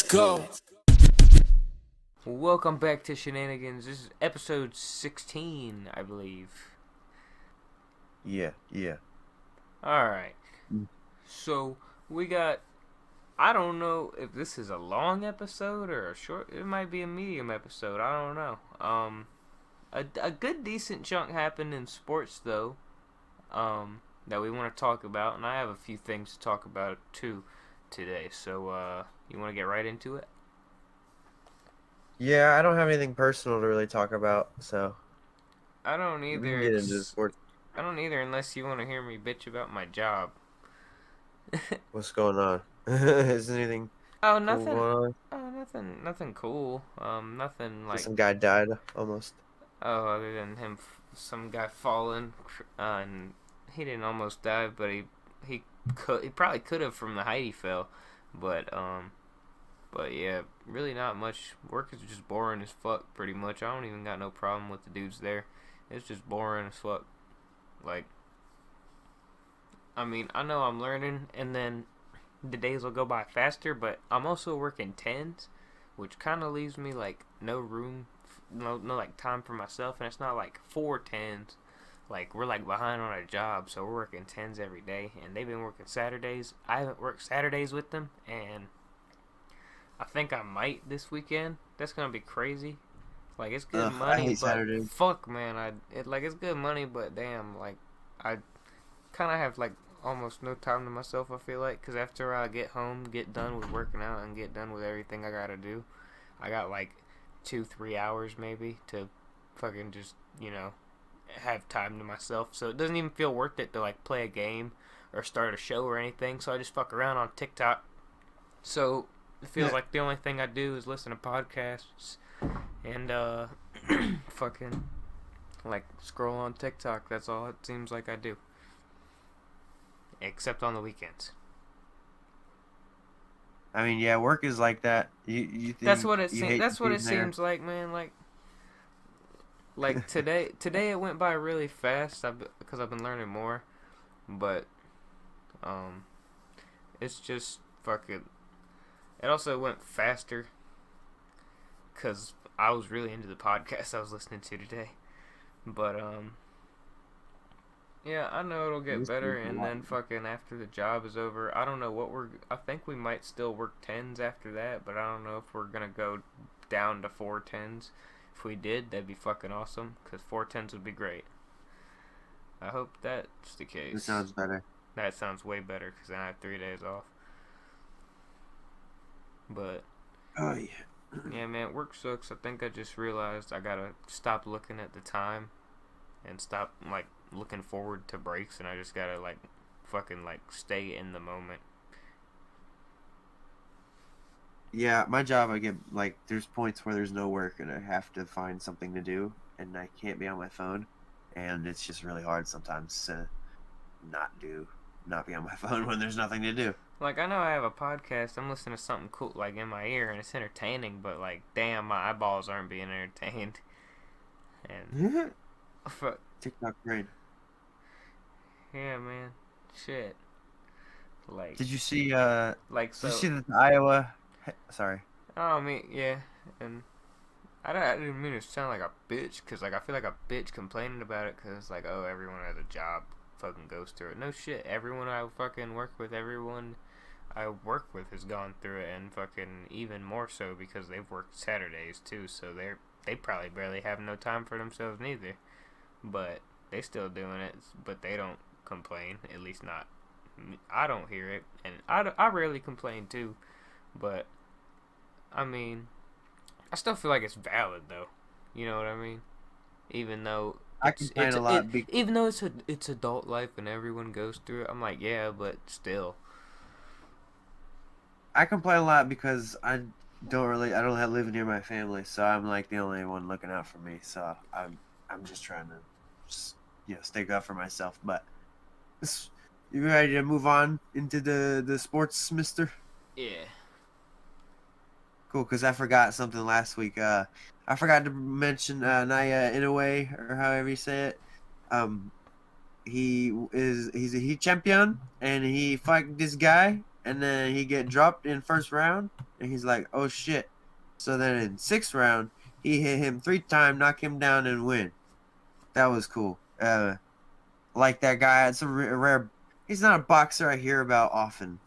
Go. Welcome back to Shenanigans. This is episode 16, I believe. Yeah. Alright. Mm. So, we got. I don't know if this is a long episode or a short. It might be a medium episode. I don't know. A good, decent chunk happened in sports, though, that we want to talk about. And I have a few things to talk about, too, today. So, you want to get right into it? Yeah, I don't have anything personal to really talk about, so I don't we can either. get into the sports. I don't either, unless you want to hear me bitch about my job. What's going on? Is anything Oh, cool nothing. going on? Oh, nothing cool. Nothing like. Some guy died almost. Oh, other than him, some guy falling, and he didn't almost die, but he probably could have from the height he fell, but yeah, really not much. Work is just boring as fuck, pretty much. I don't even got no problem with the dudes there. It's just boring as fuck. Like, I mean, I know I'm learning, and then the days will go by faster, but I'm also working tens, which kind of leaves me like no room, no like time for myself, and it's not like 4 tens. Like, we're like behind on our job, so we're working tens every day, and they've been working Saturdays. I haven't worked Saturdays with them, and I think I might this weekend. That's gonna be crazy. Like, it's good Ugh, I money, hate but Saturdays. fuck, man, it's good money, but damn, like, I kind of have like almost no time to myself. I feel like, because after I get home, get done with working out, and get done with everything I gotta do, I got like 2-3 hours maybe to fucking just have time to myself. So it doesn't even feel worth it to like play a game or start a show or anything. So I just fuck around on TikTok. So it feels like the only thing I do is listen to podcasts and fucking like scroll on TikTok. That's all it seems like I do. Except on the weekends. I mean, yeah, work is like that. You think That's what it you seems. hate That's what it being there? seems like, man. Like today. Today it went by really fast. Because I've been learning more, but it's just fucking. It also went faster because I was really into the podcast I was listening to today. But yeah, I know it'll get better, and then fucking after the job is over, I don't know what I think we might still work tens after that, but I don't know if we're gonna go down to 4 tens. If we did, that'd be fucking awesome, because 4 tens would be great. I hope that's the case. It sounds better. That sounds way better, because then I have 3 days off. But Oh yeah. yeah, man, work sucks. I think I just realized I gotta stop looking at the time and stop like looking forward to breaks, and I just gotta like fucking like stay in the moment. Yeah, my job, I get like there's points where there's no work and I have to find something to do, and I can't be on my phone, and it's just really hard sometimes to not be on my phone when there's nothing to do. Like, I know I have a podcast, I'm listening to something cool like in my ear, and it's entertaining, but like, damn, my eyeballs aren't being entertained. And fuck, TikTok brain. yeah, man, shit. Like, Did you see like did you so. see the Iowa sorry. Oh, I mean, yeah, and I didn't mean to sound like a bitch, because like I feel like a bitch complaining about it, because it's like, oh, everyone has a job fucking goes through it. No shit, everyone I fucking work with, everyone I work with has gone through it, and fucking even more so because they've worked Saturdays too, so they probably barely have no time for themselves neither, but they still doing it, but they don't complain, at least not. I don't hear it, and I rarely complain too, but I mean, I still feel like it's valid though. You know what I mean? Even though I complain a lot. even though it's adult life and everyone goes through it, I'm like, yeah, but still. I complain a lot because I don't live near my family, so I'm like the only one looking out for me. So I'm just trying to stick up for myself. But you ready to move on into the sports, Mister? Yeah. Cool, because I forgot something last week. I forgot to mention Naya Inoue, or however you say it. He's a heat champion, and he fight this guy, and then he get dropped in first round, and he's like, oh shit. So then in 6th round, he hit him 3 times, knock him down, and win. That was cool. Like that guy had some rare. He's not a boxer I hear about often,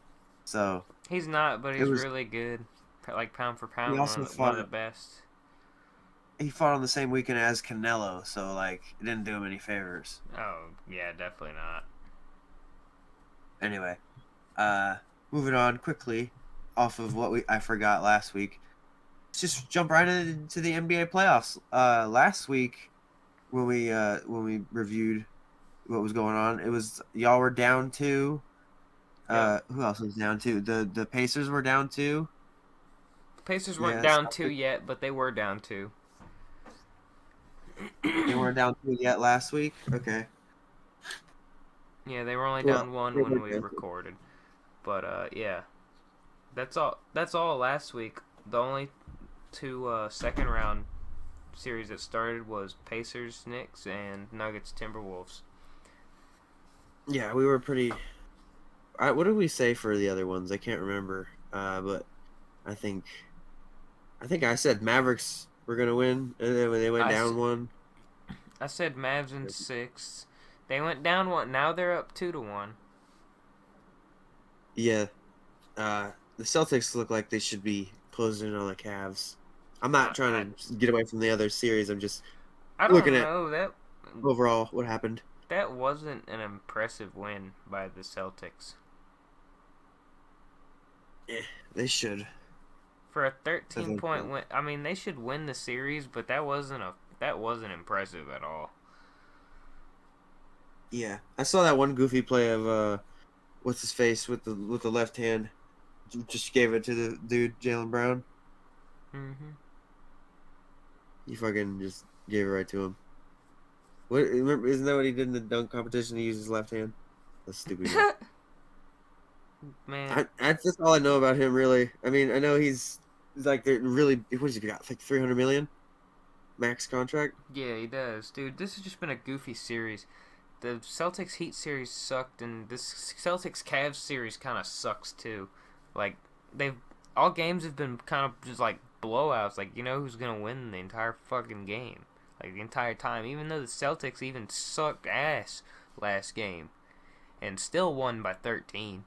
so He's not, but it he's was. really good. Like pound for He pound, also one fought. of the best. He fought on the same weekend as Canelo, so like it didn't do him any favors. Oh yeah, definitely not. Anyway, uh, moving on quickly off of what I forgot last week. Let's just jump right into the NBA playoffs. Last week when we reviewed what was going on, it was y'all were down 2. Yep. Who else was down 2? The Pacers were down 2. Pacers weren't Yes, down 2 yet, but they were down 2. they weren't down 2 yet last week. Okay. Yeah, they were only Well, down 1 they when were we down 2. recorded. But yeah, that's all. That's all last week. The only 2 second round series that started was Pacers Knicks and Nuggets Timberwolves. Yeah, we were pretty. What did we say for the other ones? I can't remember. But I think I said Mavericks were gonna win, and then when they went I, down 1. I said Mavs in 6. They went down 1. Now they're up 2-1. Yeah. The Celtics look like they should be closing in on the Cavs. I'm not I trying to get away from the other series. I'm just I looking don't at know overall what happened. that wasn't an impressive win by the Celtics. Yeah, they should. For a I 13 think point so. win, I mean they should win the series, but that wasn't impressive at all. Yeah, I saw that one goofy play of what's his face with the left hand, just gave it to the dude Jalen Brown. Mhm. He fucking just gave it right to him. What remember? Isn't that what he did in the dunk competition? He used his left hand. That's stupid. Man. Man, That's all I know about him, really. I mean, I know he's like they're really. What has he got? Like 300 million max contract. yeah, he does, dude. This has just been a goofy series. The Celtics Heat series sucked, and this Celtics Cavs series kind of sucks too. Like they've all games have been kind of just like blowouts. Like you know who's gonna win the entire fucking game, like the entire time. Even though the Celtics even sucked ass last game, and still won by 13,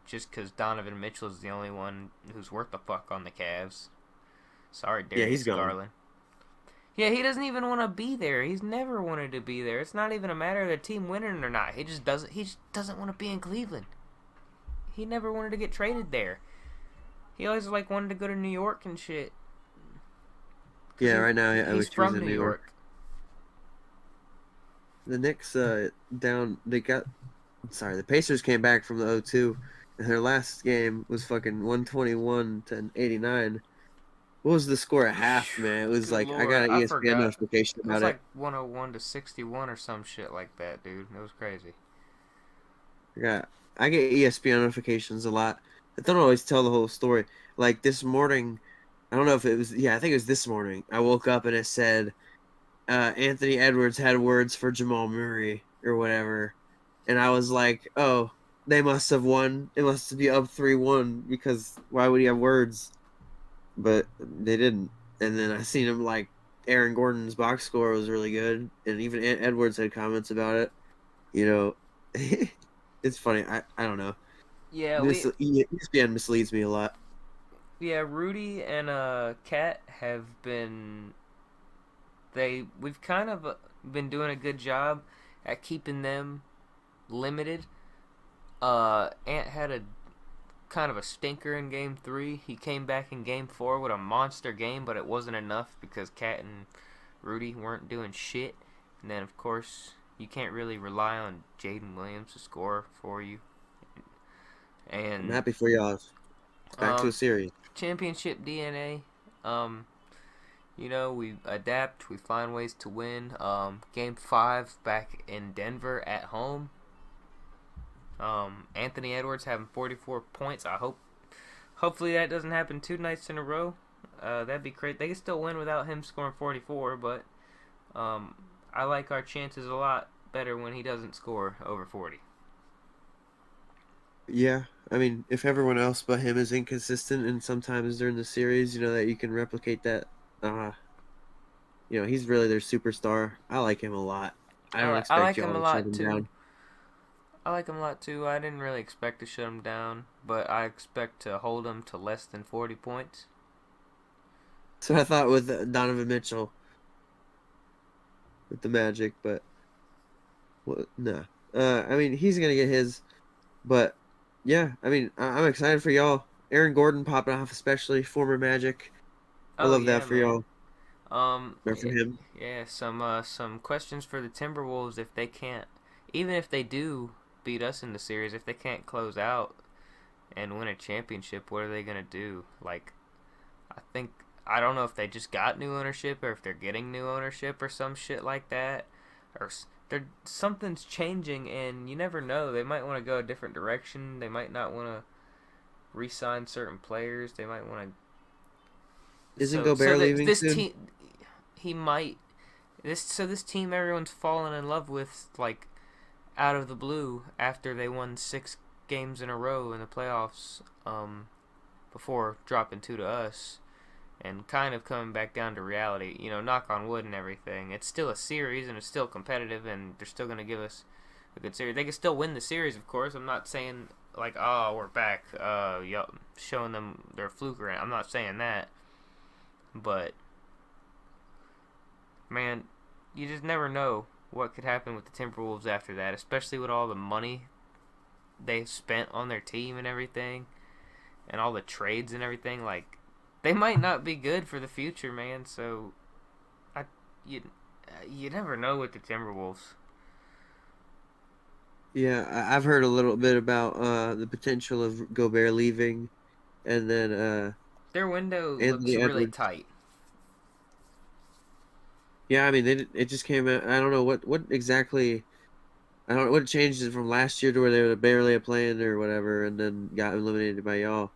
just because Donovan Mitchell is the only one who's worth the fuck on the Cavs. Sorry, Yeah, he's Darius gone. Garland. Yeah, he doesn't even want to be there. He's never wanted to be there. It's not even a matter of the team winning or not. He just doesn't. He just doesn't want to be in Cleveland. He never wanted to get traded there. He always like wanted to go to New York and shit. Cause Yeah, right now I he's wish he was from in New New York. York. The Knicks down. They got. Sorry, the Pacers came back from the 0-2, and their last game was fucking 121 to 89. What was the score at half, man? It was Good like I lord, got an I ESPN forgot. notification It was about it. like 101 to 61 or some shit like that, dude. It was crazy. I get ESPN notifications a lot. I don't always tell the whole story. Like this morning, I don't know if it was. Yeah, I think it was this morning. I woke up and it said Anthony Edwards had words for Jamal Murray or whatever, and I was like, oh, they must have won. It must be up 3-1 because why would he have words? But they didn't. And then I seen him like Aaron Gordon's box score was really good, and even Edwards had comments about it. You know, it's funny. I don't know. Yeah, ESPN misleads me a lot. Rudy and Cat have been we've kind of been doing a good job at keeping them limited. Ant had a kind of a stinker in game 3. He came back in game 4 with a monster game, but it wasn't enough because Cat and Rudy weren't doing shit. And then of course you can't really rely on Jaden Williams to score for you. I'm And happy for y'all. It's back to a um, series. championship DNA. We adapt. We find ways to win. Game 5 back in Denver at home. Anthony Edwards having 44 points. Hopefully that doesn't happen 2 nights in a row. That'd be great. They can still win without him scoring 44, but I like our chances a lot better when he doesn't score over 40. Yeah, I mean, if everyone else but him is inconsistent, and sometimes during the series, that you can replicate that. Uh, he's really their superstar. I like him a lot. I don't I expect like him y'all a to shut lot him too. down. I like him a lot too. I didn't really expect to shut him down, but I expect to hold him to less than 40 points. So I thought with Donovan Mitchell with the Magic, but what? Nah. I mean, he's gonna get his, but yeah, I mean, I'm excited for y'all. Aaron Gordon popping off, especially former Magic. I Oh love that yeah, for man. y'all or for him. Yeah, some questions for the Timberwolves if they can't, even if they do beat us in the series, if they can't close out and win a championship, what are they gonna do? Like, I think I don't know if they just got new ownership or if they're getting new ownership or some shit like that, or something's changing and you never know. They might want to go a different direction. They might not want to re-sign certain players. They might want to. Isn't So Gobert that leaving this soon? team, he might this team everyone's fallen in love with, like, out of the blue after they won 6 games in a row in the playoffs, before dropping 2 to us and kind of coming back down to reality. Knock on wood and everything. It's still a series and it's still competitive and they're still gonna give us a good series. They can still win the series, of course. I'm not saying like, oh, we're back, showing them their fluke around. I'm not saying that, but man, you just never know what could happen with the Timberwolves after that, especially with all the money they've spent on their team and everything, and all the trades and everything. Like, they might not be good for the future, man. So, I you you never know with the Timberwolves. Yeah, I've heard a little bit about the potential of Gobert leaving, and then Their window looks Anthony really Edwards. tight. Yeah, I mean, it just came out. I don't know what exactly. I don't know what changed it from last year to where they were barely a playing or whatever, and then got eliminated by y'all.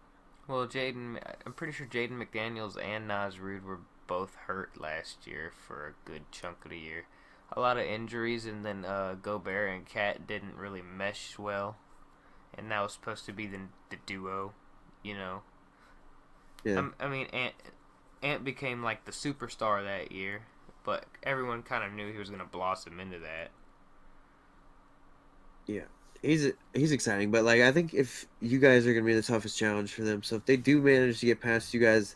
Well, I'm pretty sure Jaden McDaniels and Nas Rude were both hurt last year for a good chunk of the year. A lot of injuries, and then Gobert and Cat didn't really mesh well, and that was supposed to be the duo, you know. Yeah, I mean, Ant became like the superstar that year, but everyone kind of knew he was gonna blossom into that. yeah, he's exciting, but like I think if you guys are gonna be the toughest challenge for them, so if they do manage to get past you guys,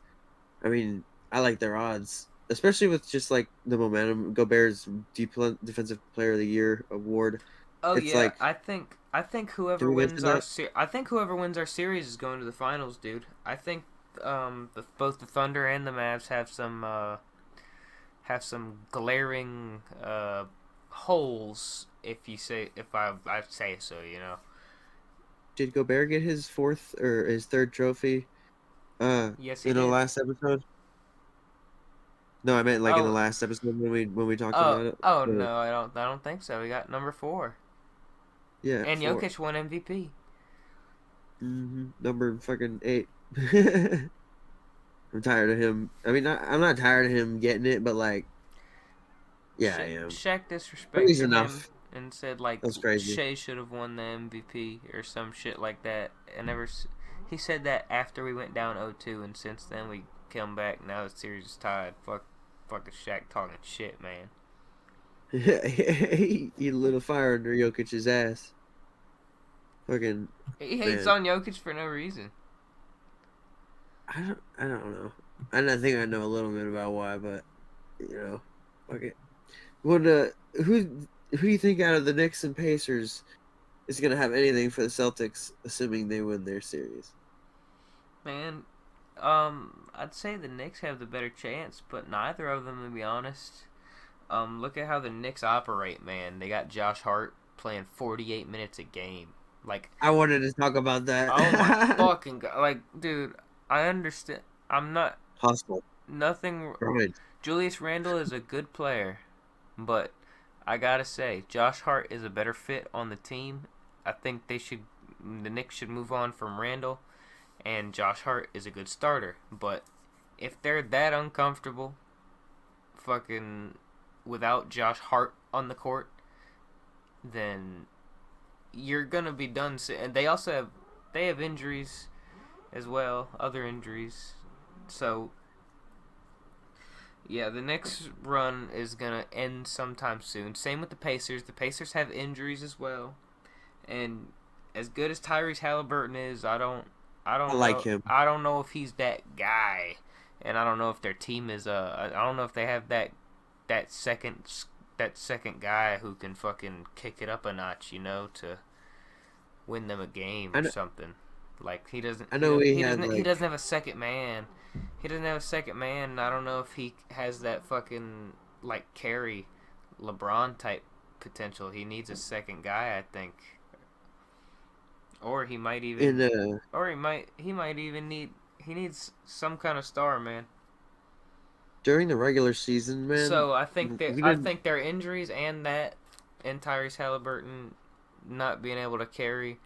I mean, I like their odds, especially with just like the momentum. Gobert's defensive player of the year award. Oh It's yeah, like, I think did whoever we wins mention our that? se- I think whoever wins our series is going to the finals, dude. I think both the Thunder and the Mavs have some glaring holes, if I say so. Did Gobert get his fourth or his third trophy? Yes, he In the did. last episode. No, I meant like in the Oh, last episode when we talked oh, about it. oh Yeah, no, I don't think so. We got number 4, yeah, and four. Jokic won MVP. Number fucking 8. I'm tired of him. I mean, I'm not tired of him getting it, but like, yeah, I am. Shaq At least disrespected him enough. and said like That's crazy. Shea should have won the MVP or some shit like that. He said that after we went down 0-2, and since then we come back. Now the series is tied. Fucking Shaq talking shit, man. He lit a fire under Jokic's ass. Fucking He hates man. on Jokic for no reason. I don't know. I think I know a little bit about why, but okay. What who do you think out of the Knicks and Pacers is gonna have anything for the Celtics, assuming they win their series? Man, I'd say the Knicks have the better chance, but neither of them, to be honest. Look at how the Knicks operate, man. They got Josh Hart playing 48 minutes a game. Like, I wanted to talk about oh my that. fucking god. Like, dude, I understand. I'm not. Hustle. Nothing. Right. Julius Randle is a good player, but I gotta say, Josh Hart is a better fit on the team. I think the Knicks should move on from Randle, and Josh Hart is a good starter. But if they're that uncomfortable, fucking without Josh Hart on the court, then you're gonna be done. And they also have they have injuries as well, other injuries. So yeah, the Knicks run is gonna end sometime soon. Same with the Pacers. The Pacers have injuries as well, and as good as Tyrese Halliburton is, I like him. I don't know if he's that guy, and I don't know if their team is I don't know if they have that second that second guy who can fucking kick it up a notch, to win them a game I or know, something. Like he doesn't I know we had he like doesn't have a second man. He doesn't have a second man. And I don't know if he has that fucking like carry LeBron type potential. He needs a second guy, I think. Or he might in even or he might even he needs some kind of star, man. during the regular season, man. So We I didn't. think their injuries and Tyrese Halliburton not being able to carry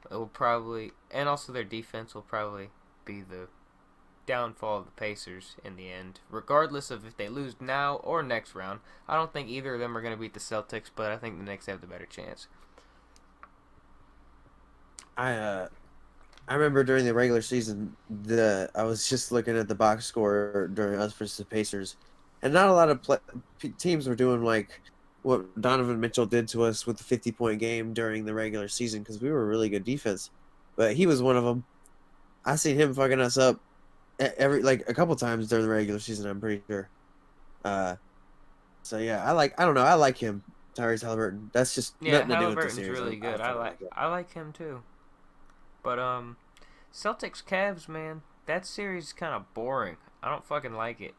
will probably, and also their defense will probably be the downfall of the Pacers in the end, regardless of if they lose now or next round. I don't think either of them are going to beat the Celtics, but I think the Knicks have the better chance. I remember during the regular season, I was just looking at the box score during us versus the Pacers, and not a lot of teams were doing like what Donovan Mitchell did to us with the 50-point game during the regular season because we were a really good defense, but he was one of them. I seen him fucking us up every like a couple times during the regular season. I'm pretty sure. Uh, so yeah, I don't know, I like him, Tyrese Halliburton. That's just Yeah, nothing to do with the Halliburton's series. really I good. fucking like it. I like him too. But Celtics Cavs, man, that series is kind of boring. I don't fucking like it.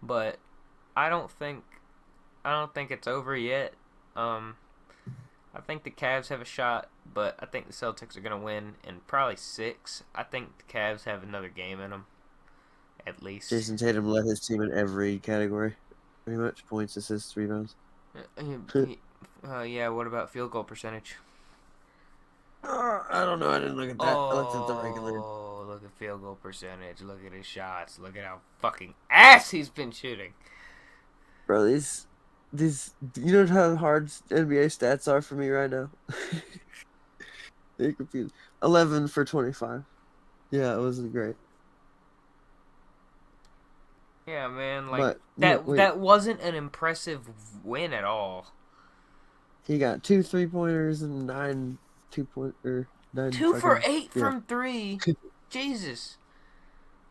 But I don't think it's over yet. Um, I think the Cavs have a shot, but I think the Celtics are gonna win in probably 6. I think the Cavs have another game in them, at least. Jason Tatum led his team in every category, pretty much points, assists, rebounds. Yeah. What about field goal percentage? I don't know. I didn't look at that. I looked at the regular. Oh, look at field goal percentage. Look at his shots. Look at how fucking ass he's been shooting. Bro, these. You know how hard NBA stats are for me right now. They're confused. 11 for 25. Yeah, it wasn't great. Yeah, man. Like But yeah, wait. that wasn't an impressive win at all. He got 2 3-pointers and 9 2-point or 9 2 for fucking 8 yeah. from 3. Jesus.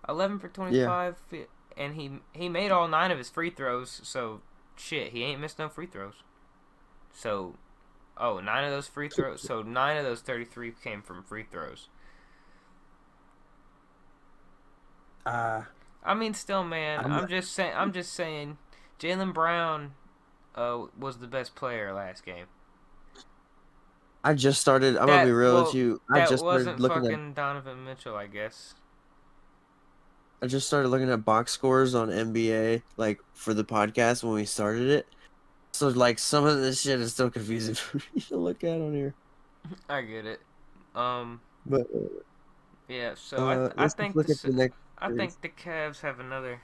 11 for Yeah. 25, and he made all 9 of his free throws. So shit, he ain't missed no free throws. So, 9 of those free throws. So 9 of those 33 came from free throws. I mean, still, man. I'm I'm just saying. Jaylen Brown, was the best player last game. I just started. I'm gonna be real with you. I That just started wasn't looking at. fucking Donovan Mitchell, I guess. I just started looking at box scores on NBA, like for the podcast when we started it. So like some of this shit is still confusing for me to look at on here. I get it. But Yeah. So I let's just think look at the next series. the Cavs have another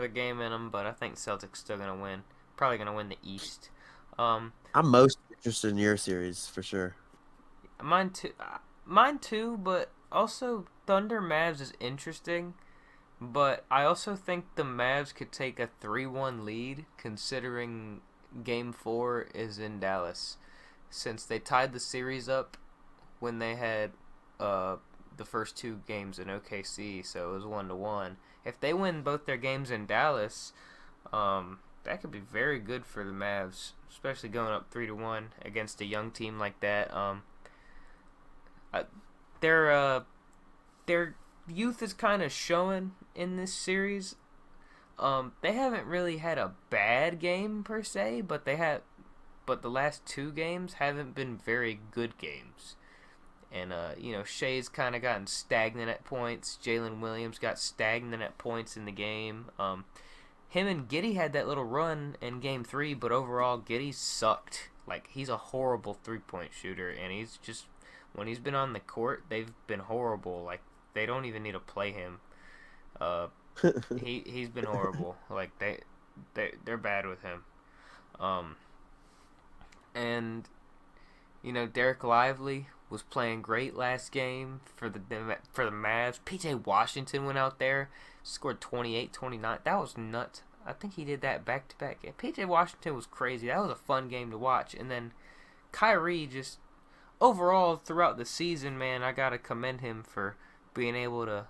game in them, but I think Celtics still gonna win. Probably gonna win the East. Um, I'm most interested in your series for sure. mine too. Mine too. But also Thunder Mavs is interesting. But I also think the Mavs could take a 3-1 lead, considering Game 4 is in Dallas, since they tied the series up when they had the first 2 games in OKC, so it was 1-1. If they win both their games in Dallas, that could be very good for the Mavs, especially going up 3-1 against a young team like that. Their youth is kind of showing in this series. They haven't really had a bad game per se, but the last 2 games haven't been very good games. And, Shea's kind of gotten stagnant at points. Jalen Williams got stagnant at points in the game. Him and Giddey had that little run in Game 3, but overall, Giddey sucked. Like, he's a horrible three-point shooter, and he's just, when he's been on the court, they've been horrible. Like, they don't even need to play him. He's been horrible. Like, they're bad with him. And Derek Lively was playing great last game for the Mavs. PJ Washington went out there, scored 28, 29. That was nuts. I think he did that back to back. PJ Washington was crazy. That was a fun game to watch. And then Kyrie just overall throughout the season, man, I gotta commend him for being able to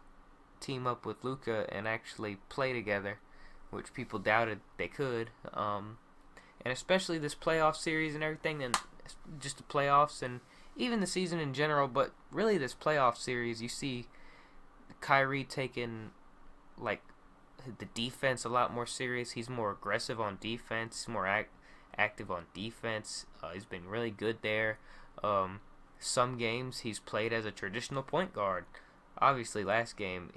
team up with Luka and actually play together, which people doubted they could. And especially this playoff series and everything, and just the playoffs and even the season in general, but really this playoff series, you see Kyrie taking like the defense a lot more serious. He's more aggressive on defense, more active on defense. He's been really good there. Some games he's played as a traditional point guard. Obviously, last game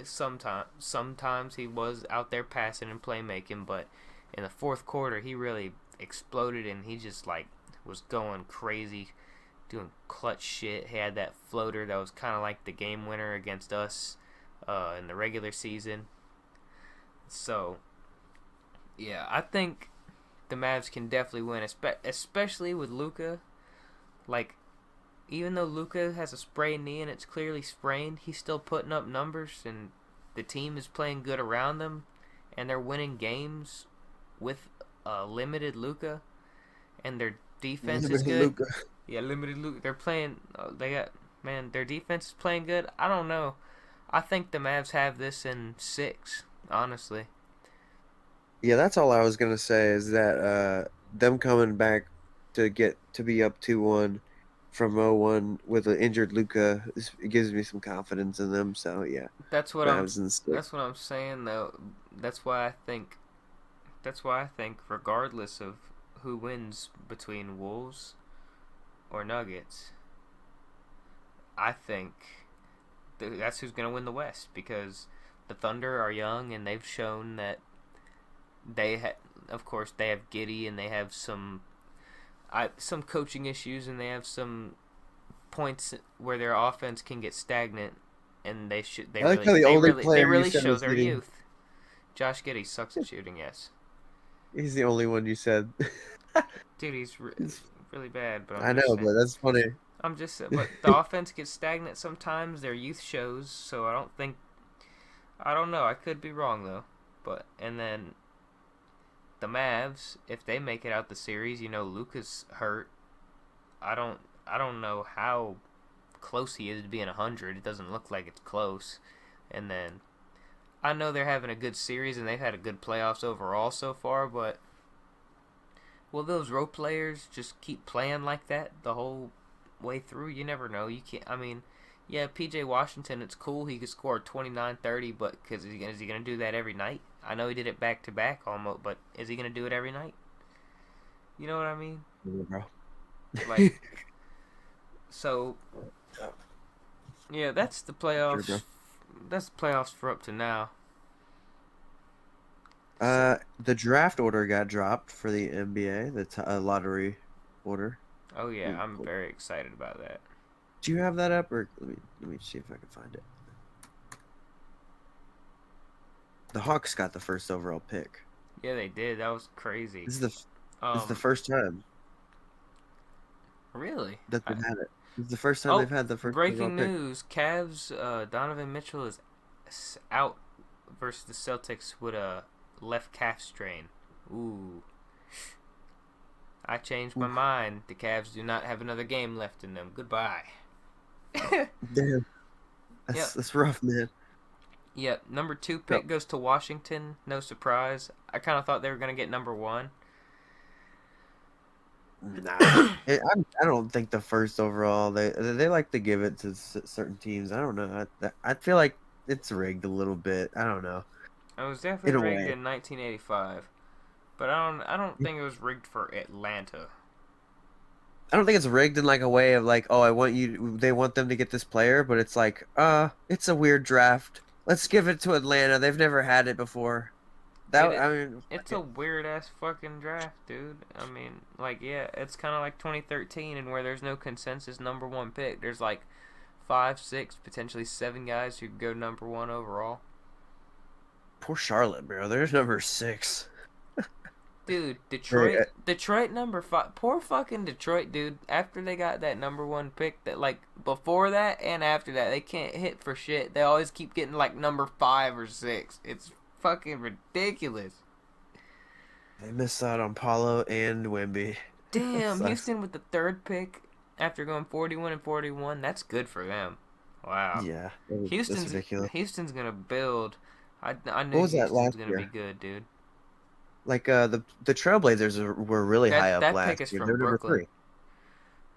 sometimes he was out there passing and playmaking, but in the fourth quarter he really exploded and he just like was going crazy, doing clutch shit. He had that floater that was kind of like the game winner against us in the regular season. So, yeah, I think the Mavs can definitely win, especially with Luka. Like, even though Luka has a sprained knee and it's clearly sprained, he's still putting up numbers, and the team is playing good around them, and they're winning games with limited Luka, and their defense is good. Luka. Yeah, limited Luka. They're playing. Their defense is playing good. I don't know. I think the Mavs have this in 6, honestly. Yeah, that's all I was gonna say is that them coming back to be up 2-1 from 0-1 with an injured Luka, it gives me some confidence in them. So yeah, that's what I'm saying though. That's why I think regardless of who wins between Wolves or Nuggets, I think that's who's going to win the West, because the Thunder are young and they've shown that of course they have Giddey and they have some coaching issues and they have some points where their offense can get stagnant, and they really show their youth. Josh Giddey sucks at shooting. Yes, he's the only one you said. Dude, he's really bad. But I know, but that's funny. But the offense gets stagnant sometimes. Their youth shows, so I don't know. I could be wrong though. And then the Mavs, if they make it out the series, Luka's hurt. I don't know how close he is to being 100. It doesn't look like it's close. And then I know they're having a good series and they've had a good playoffs overall so far, but will those role players just keep playing like that the whole way through? You never know. You can't. I mean, yeah, PJ Washington, it's cool. He could score 29, 30, but is he going to do that every night? I know he did it back to back almost, but is he going to do it every night? You know what I mean? Yeah, bro. Like, so, yeah, that's the playoffs. Sure, that's the playoffs for up to now. The draft order got dropped for the NBA, the lottery order. Oh yeah, I'm very excited about that. Do you have that up, or let me see if I can find it. The Hawks got the first overall pick. Yeah, they did. That was crazy. This is the first time. Really? That they've had it. This is the first time they've had the first. Breaking news: Cavs Donovan Mitchell is out versus the Celtics with a left calf strain. Ooh. I changed my mind. The Cavs do not have another game left in them. Goodbye. Damn. That's rough, man. Yep. Number 2 pick goes to Washington. No surprise. I kind of thought they were going to get number 1. Nah. I don't think the first overall, they like to give it to certain teams. I don't know. I feel like it's rigged a little bit. I don't know. It was definitely rigged in 1985. But I don't think it was rigged for Atlanta. I don't think it's rigged in like a way of like, oh, they want them to get this player, but it's like, it's a weird draft. Let's give it to Atlanta. They've never had it before. It's a weird ass fucking draft, dude. I mean, like, yeah, it's kind of like 2013, and where there's no consensus number 1 pick. There's like 5, 6, potentially 7 guys who go number 1 overall. Poor Charlotte, bro. There's number 6. Dude, Very, Detroit number 5. Poor fucking Detroit, dude. After they got that number 1 pick, that like before that and after that, they can't hit for shit. They always keep getting like number 5 or 6. It's fucking ridiculous. they missed out on Paulo and Wemby. Damn, Sucks. Houston with the 3rd pick after going 41 and 41. That's good for them. Wow. Yeah, that's Houston's ridiculous. Houston's gonna build. I What knew was that Houston's last gonna be year? good, dude. Like the Trailblazers were really high up That pick last is year. from They're number Brooklyn. 3.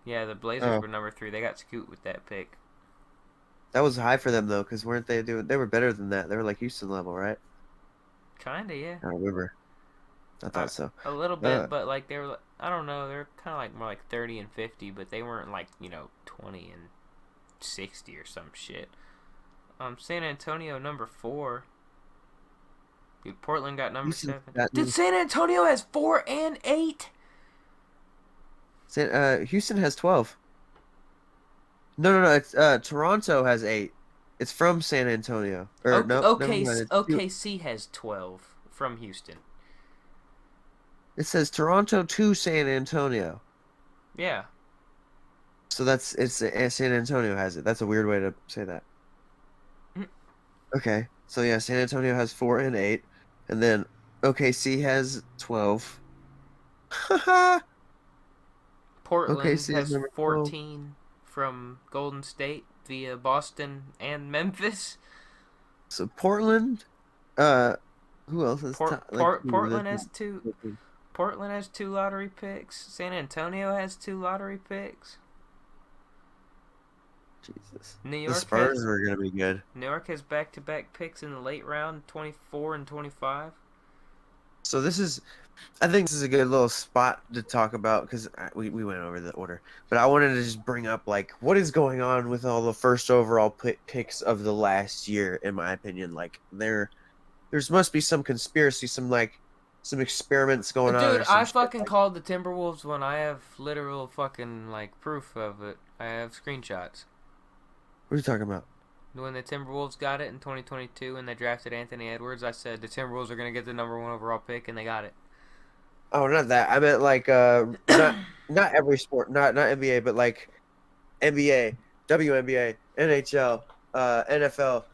Yeah, the Blazers Oh, were number 3. They got scooped with that pick. that was high for them though, because weren't they doing? They were better than that. They were like Houston level, right? Kinda, yeah. I don't remember. I Uh, thought so. a little Uh, bit, but like they were, I don't know, they're kind of like more like 30 and 50, but they weren't like 20 and 60 or some shit. San Antonio number 4. Dude, Portland got number Houston's 7. Dude, gotten. San Antonio has 4 and 8. Houston has 12. No, no, no. It's Toronto has 8. It's from San Antonio. Or no, never mind. It's two. OKC has 12 from Houston. It says Toronto to San Antonio. Yeah. So it's San Antonio has it. That's a weird way to say that. Mm. Okay. So yeah, San Antonio has 4 and 8, and then OKC has 12. Portland OKC is has number 12. 14 from Golden State via Boston and Memphis. So Portland, uh, who else is like Portland has 2. Portland has 2 lottery picks. San Antonio has 2 lottery picks. Jesus. New The York Spurs has were gonna be good. New York has back-to-back picks in the late round, 24 and 25. So I think this is a good little spot to talk about because we went over the order, but I wanted to just bring up like what is going on with all the first overall picks of the last year. In my opinion, like there's must be some conspiracy, some experiments going on Dude, or some I shit. fucking Like, called the Timberwolves when I have literal fucking like proof of it. I have screenshots. what are you talking about? When the Timberwolves got it in 2022 and they drafted Anthony Edwards, I said the Timberwolves are going to get the number 1 overall pick, and they got it. Oh, not that. I meant like not every sport, not NBA, but like NBA, WNBA, NHL, NFL.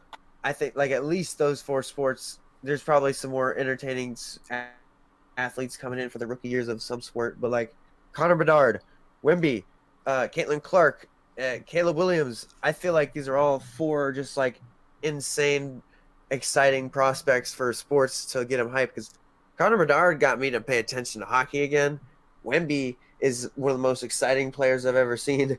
I think like at least those 4 sports. There's probably some more entertaining athletes coming in for the rookie years of some sport, but like Connor Bedard, Wemby, Caitlin Clark, Caleb Williams. I feel like these are all 4 just like insane, exciting prospects for sports to get them hyped because Connor Bedard got me to pay attention to hockey again. Wemby is one of the most exciting players I've ever seen,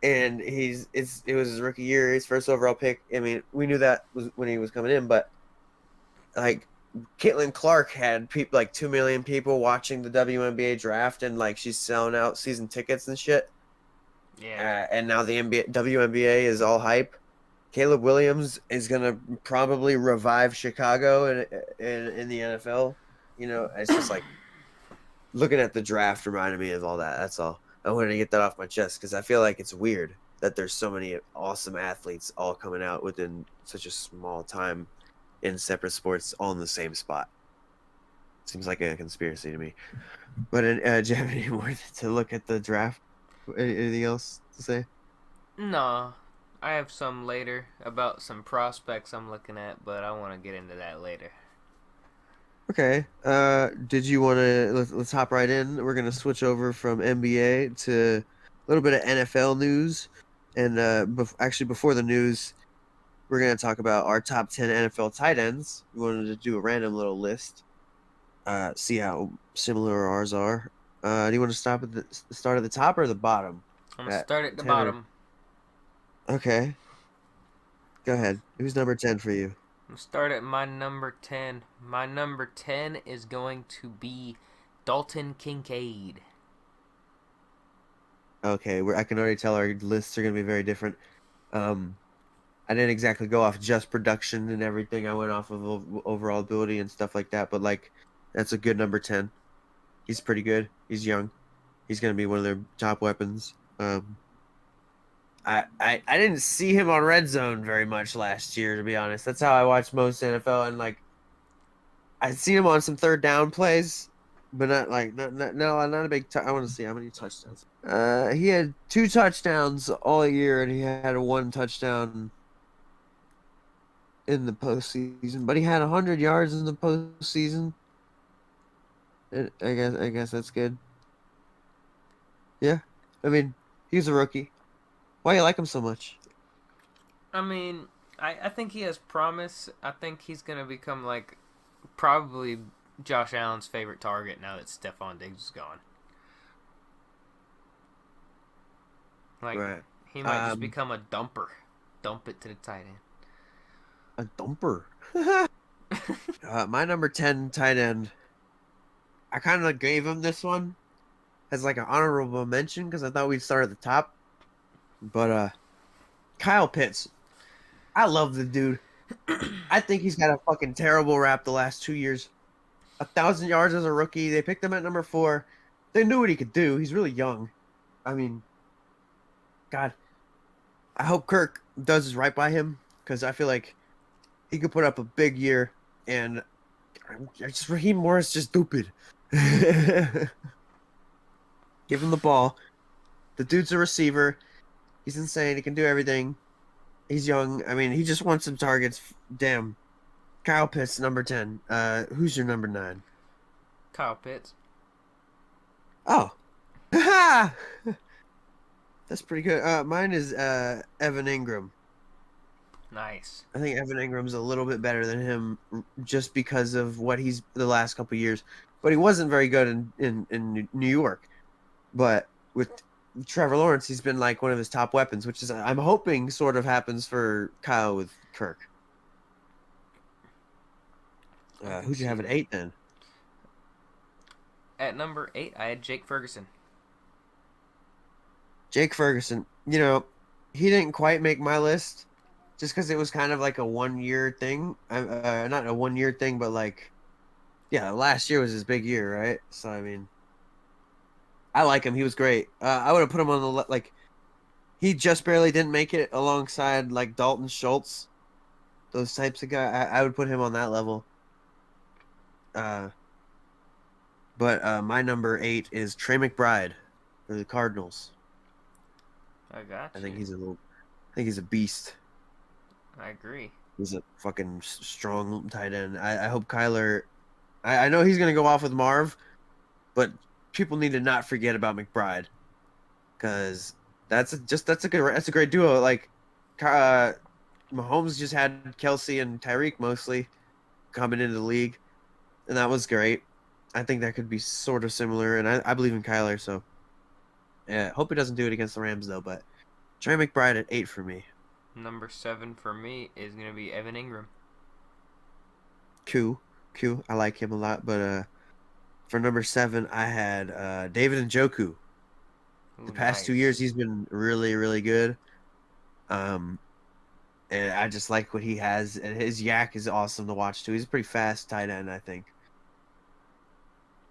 and it was his rookie year, his first overall pick. I mean, we knew that was when he was coming in, but like Caitlin Clark had like 2 million people watching the WNBA draft, and like she's selling out season tickets and shit. Yeah. And now the WNBA is all hype. Caleb Williams is gonna probably revive Chicago in the NFL. It's just like looking at the draft reminded me of all that. That's all. I wanted to get that off my chest because I feel like it's weird that there's so many awesome athletes all coming out within such a small time in separate sports, all in the same spot. Seems like a conspiracy to me. But do you have any more to look at the draft? Anything else to say? No. I have some later about some prospects I'm looking at, but I want to get into that later. Okay. Did you want to let's hop right in? We're gonna switch over from NBA to a little bit of NFL news, and actually before the news, we're gonna talk about our top 10 NFL tight ends. We wanted to do a random little list, see how similar ours are. Do you want to stop at the start at the top or the bottom? I'm going to At start at the 10 bottom. Okay. Go ahead. Who's number 10 for you? I'm going to start at my number 10. My number 10 is going to be Dalton Kincaid. Okay, I can already tell our lists are going to be very different. I didn't exactly go off just production and everything. I went off of overall ability and stuff like that. But like, that's a good number 10. He's pretty good. He's young. He's going to be one of their top weapons. I didn't see him on red zone very much last year, to be honest. That's how I watched most NFL, and like, I'd seen him on some third down plays, but not like not a big. I want to see how many touchdowns. He had 2 touchdowns all year, and he had 1 touchdown in the postseason. But he had 100 yards in the postseason. I guess that's good. Yeah, I mean, he's a rookie. Why you like him so much? I mean, I think he has promise. I think he's gonna become like probably Josh Allen's favorite target now that Stephon Diggs is gone. Like Right. he might just become a dumper. Dump it to the tight end. A dumper. My number 10 tight end. I kind of gave him this one as like an honorable mention because I thought we'd start at the top. But Kyle Pitts. I love the dude. I think he's got a fucking terrible rap the last 2 years. 1,000 yards as a rookie. They picked him at number 4. They knew what he could do. He's really young. I mean, God, I hope Kirk does right by him because I feel like he could put up a big year. And just Raheem Morris just stupid. Give him the ball. The dude's a receiver. He's insane. He can do everything. He's young. I mean, he just wants some targets. Damn. Kyle Pitts, number 10. Who's your number 9? Kyle Pitts. Oh. That's pretty good. Mine is Evan Ingram. Nice. I think Evan Ingram's a little bit better than him just because of what he's the last couple years. But he wasn't very good in New York. But with Trevor Lawrence, he's been like one of his top weapons, which is I'm hoping sort of happens for Kyle with Kirk. Who'd you have at 8 then? At number 8, I had Jake Ferguson. Jake Ferguson. You know, he didn't quite make my list just because it was kind of like a 1-year thing. Not a 1-year thing, but like, yeah, last year was his big year, right? So, I mean, I like him. He was great. I would have put him on the, like, he just barely didn't make it alongside, like, Dalton Schultz. Those types of guys. I would put him on that level. But my number 8 is Trey McBride for the Cardinals. I got you. I think he's a beast. I agree. He's a fucking strong tight end. I hope Kyler. I know he's gonna go off with Marv, but people need to not forget about McBride, because that's a great duo. Like, Mahomes just had Kelsey and Tyreek mostly coming into the league, and that was great. I think that could be sort of similar, and I believe in Kyler, so yeah. Hope he doesn't do it against the Rams though. But Trey McBride at 8 for me. Number 7 for me is gonna be Evan Ingram. Q. I like him a lot, but for number 7, I had David Njoku. The past 2 years, he's been really, really good. And I just like what he has, and his yak is awesome to watch too. He's a pretty fast tight end, I think.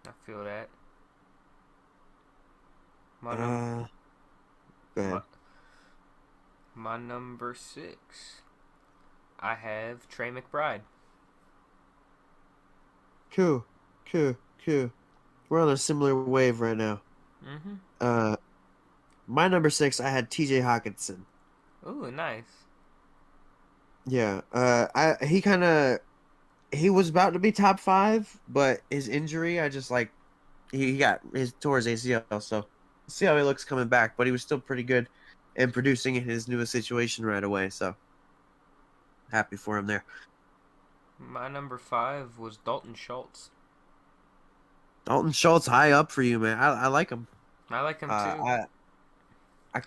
I feel that. Go ahead. My number 6, I have Trey McBride. Cool. We're on a similar wave right now. Mm-hmm. My number 6, I had T.J. Hawkinson. Ooh, nice. Yeah. He was about to be top 5, but his injury, I just like he tore his ACL, so see how he looks coming back. But he was still pretty good and producing in his newest situation right away. So happy for him there. My number 5 was Dalton Schultz. Dalton Schultz, high up for you, man. I like him. I like him too.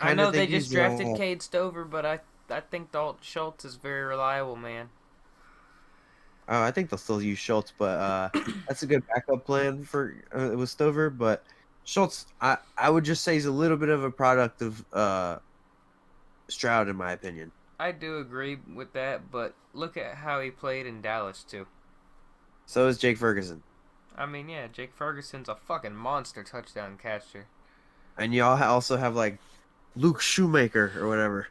I know they just drafted Cade Stover, but I think Dalton Schultz is very reliable, man. Oh, I think they'll still use Schultz, but that's a good backup plan for with Stover. But Schultz, I would just say he's a little bit of a product of Stroud, in my opinion. I do agree with that, but look at how he played in Dallas too. So is Jake Ferguson. I mean, yeah, Jake Ferguson's a fucking monster touchdown catcher. And y'all also have like Luke Shoemaker or whatever.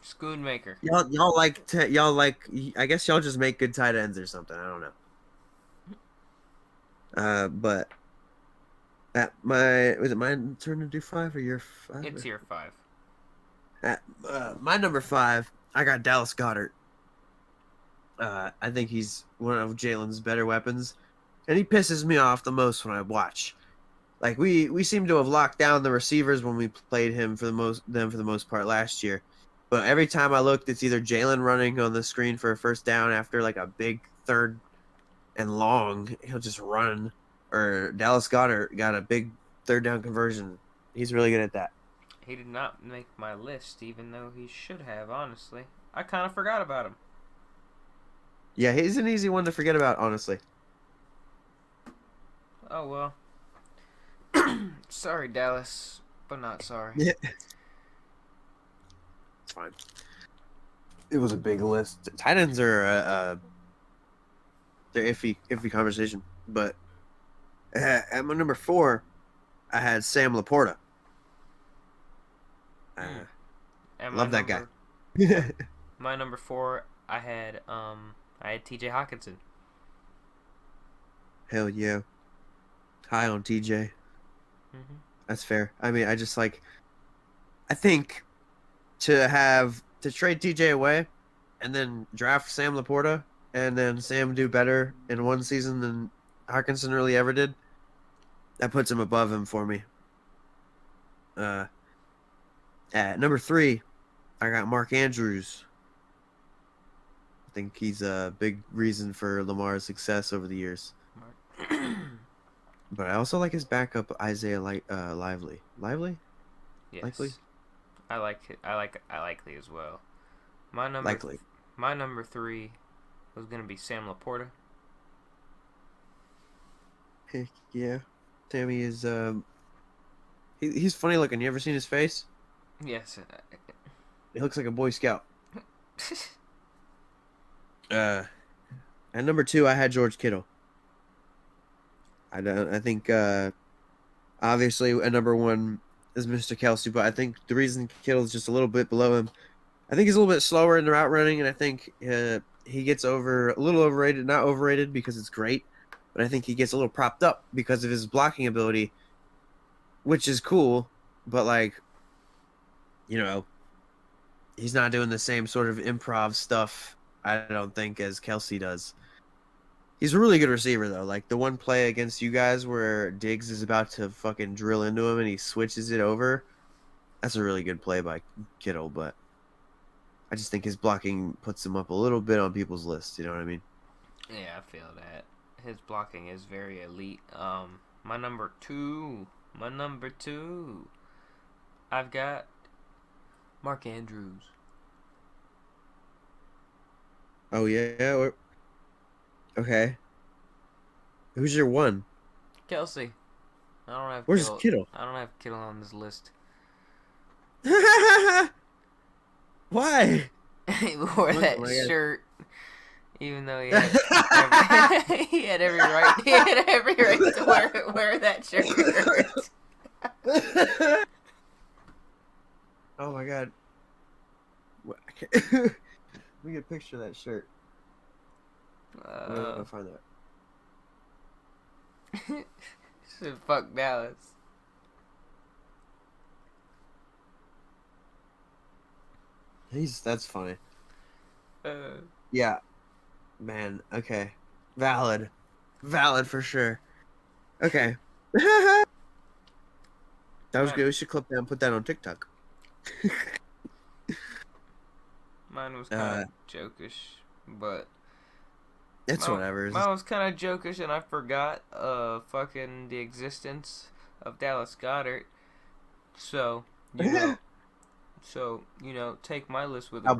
Schoonmaker. Y'all like I guess y'all just make good tight ends or something. I don't know. But Was it my turn to do five or your five? It's year 5. At my number five, I got Dallas Goddard. I think he's one of Jalen's better weapons, and he pisses me off the most when I watch. Like we seem to have locked down the receivers when we played them for the most part last year. But every time I looked, it's either Jalen running on the screen for a first down after like a big third and long, he'll just run, or Dallas Goddard got a big third down conversion. He's really good at that. He did not make my list, even though he should have, honestly. I kind of forgot about him. Yeah, he's an easy one to forget about, honestly. Oh, well. Sorry, Dallas, but not sorry. Yeah. It's fine. It was a big list. Tight ends are they're iffy conversation. But at my number 4, I had Sam Laporta. And Love that guy. My number 4, I had T.J. Hawkinson. Hell yeah. High on TJ. Mm-hmm. That's fair. I mean, I think to trade TJ away and then draft Sam Laporta and then Sam do better in one season than Hawkinson really ever did, that puts him above him for me. At number 3, I got Mark Andrews. I think he's a big reason for Lamar's success over the years. But I also like his backup, Isaiah Lively. Lively? Yes. Likely? I likely as well. My number 3 was gonna be Sam Laporta. Heck yeah. Sammy is he's funny looking. You ever seen his face? Yes. He looks like a Boy Scout. At number 2, I had George Kittle. I think obviously a number 1 is Mr. Kelsey, but I think the reason Kittle's just a little bit below him, I think he's a little bit slower in the route running, and I think he gets a little overrated. Not overrated because it's great, but I think he gets a little propped up because of his blocking ability, which is cool, but like, he's not doing the same sort of improv stuff, I don't think, as Kelsey does. He's a really good receiver, though. Like, the one play against you guys where Diggs is about to fucking drill into him and he switches it over, that's a really good play by Kittle, but I just think his blocking puts him up a little bit on people's list, you know what I mean? Yeah, I feel that. His blocking is very elite. My number two, I've got Mark Andrews. Oh, yeah? Okay. Who's your 1? Kelsey. I don't have Where's Kittle? I don't have Kittle on this list. Why? He wore that shirt, even though he had he had every right. He had every right to wear that shirt. Oh my god! Let me get a picture of that shirt. I'll find that. Said fuck Dallas. That's funny. Yeah, man. Okay, valid for sure. Okay, that was good. We should clip that and put that on TikTok. Mine was kind of jokish, but it's whatever. Mine was kind of jokish, and I forgot fucking the existence of Dallas Goddard. So take my list with a